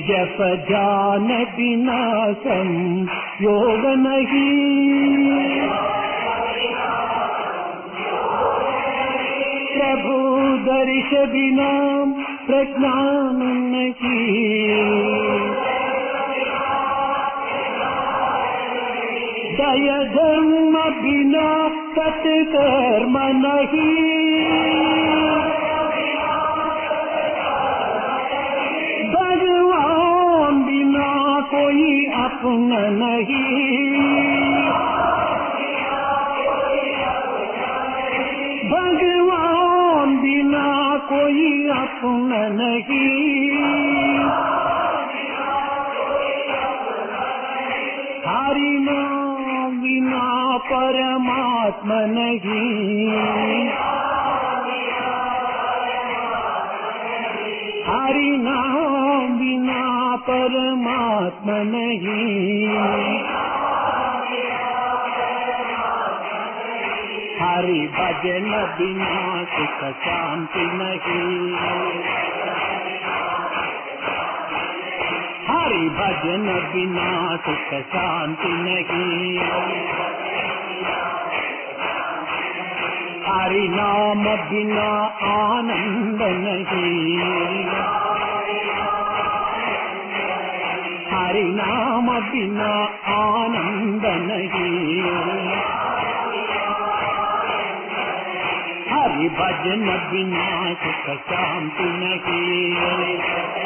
जप ध्यान बिना संयोग नहीं, प्रभु दर्श बिना प्रज्ञान नहीं, दय धर्म बिना सत्कर्म नहीं, भगवान बिना कोई अपना नहीं, भगवान बिना कोई अपना नहीं, हरि नाम बिना परमात्मा नहीं, हरि नाम बिना परमात्मा नहीं, हरि भजन बिना सुख शांति नहीं, हरि भजन बिना सुख शांति नहीं, हरि नाम बिना आनंद नहीं, हरि नाम बिना आनंद नहीं, हरि भजन बिना सुख शांति नहीं।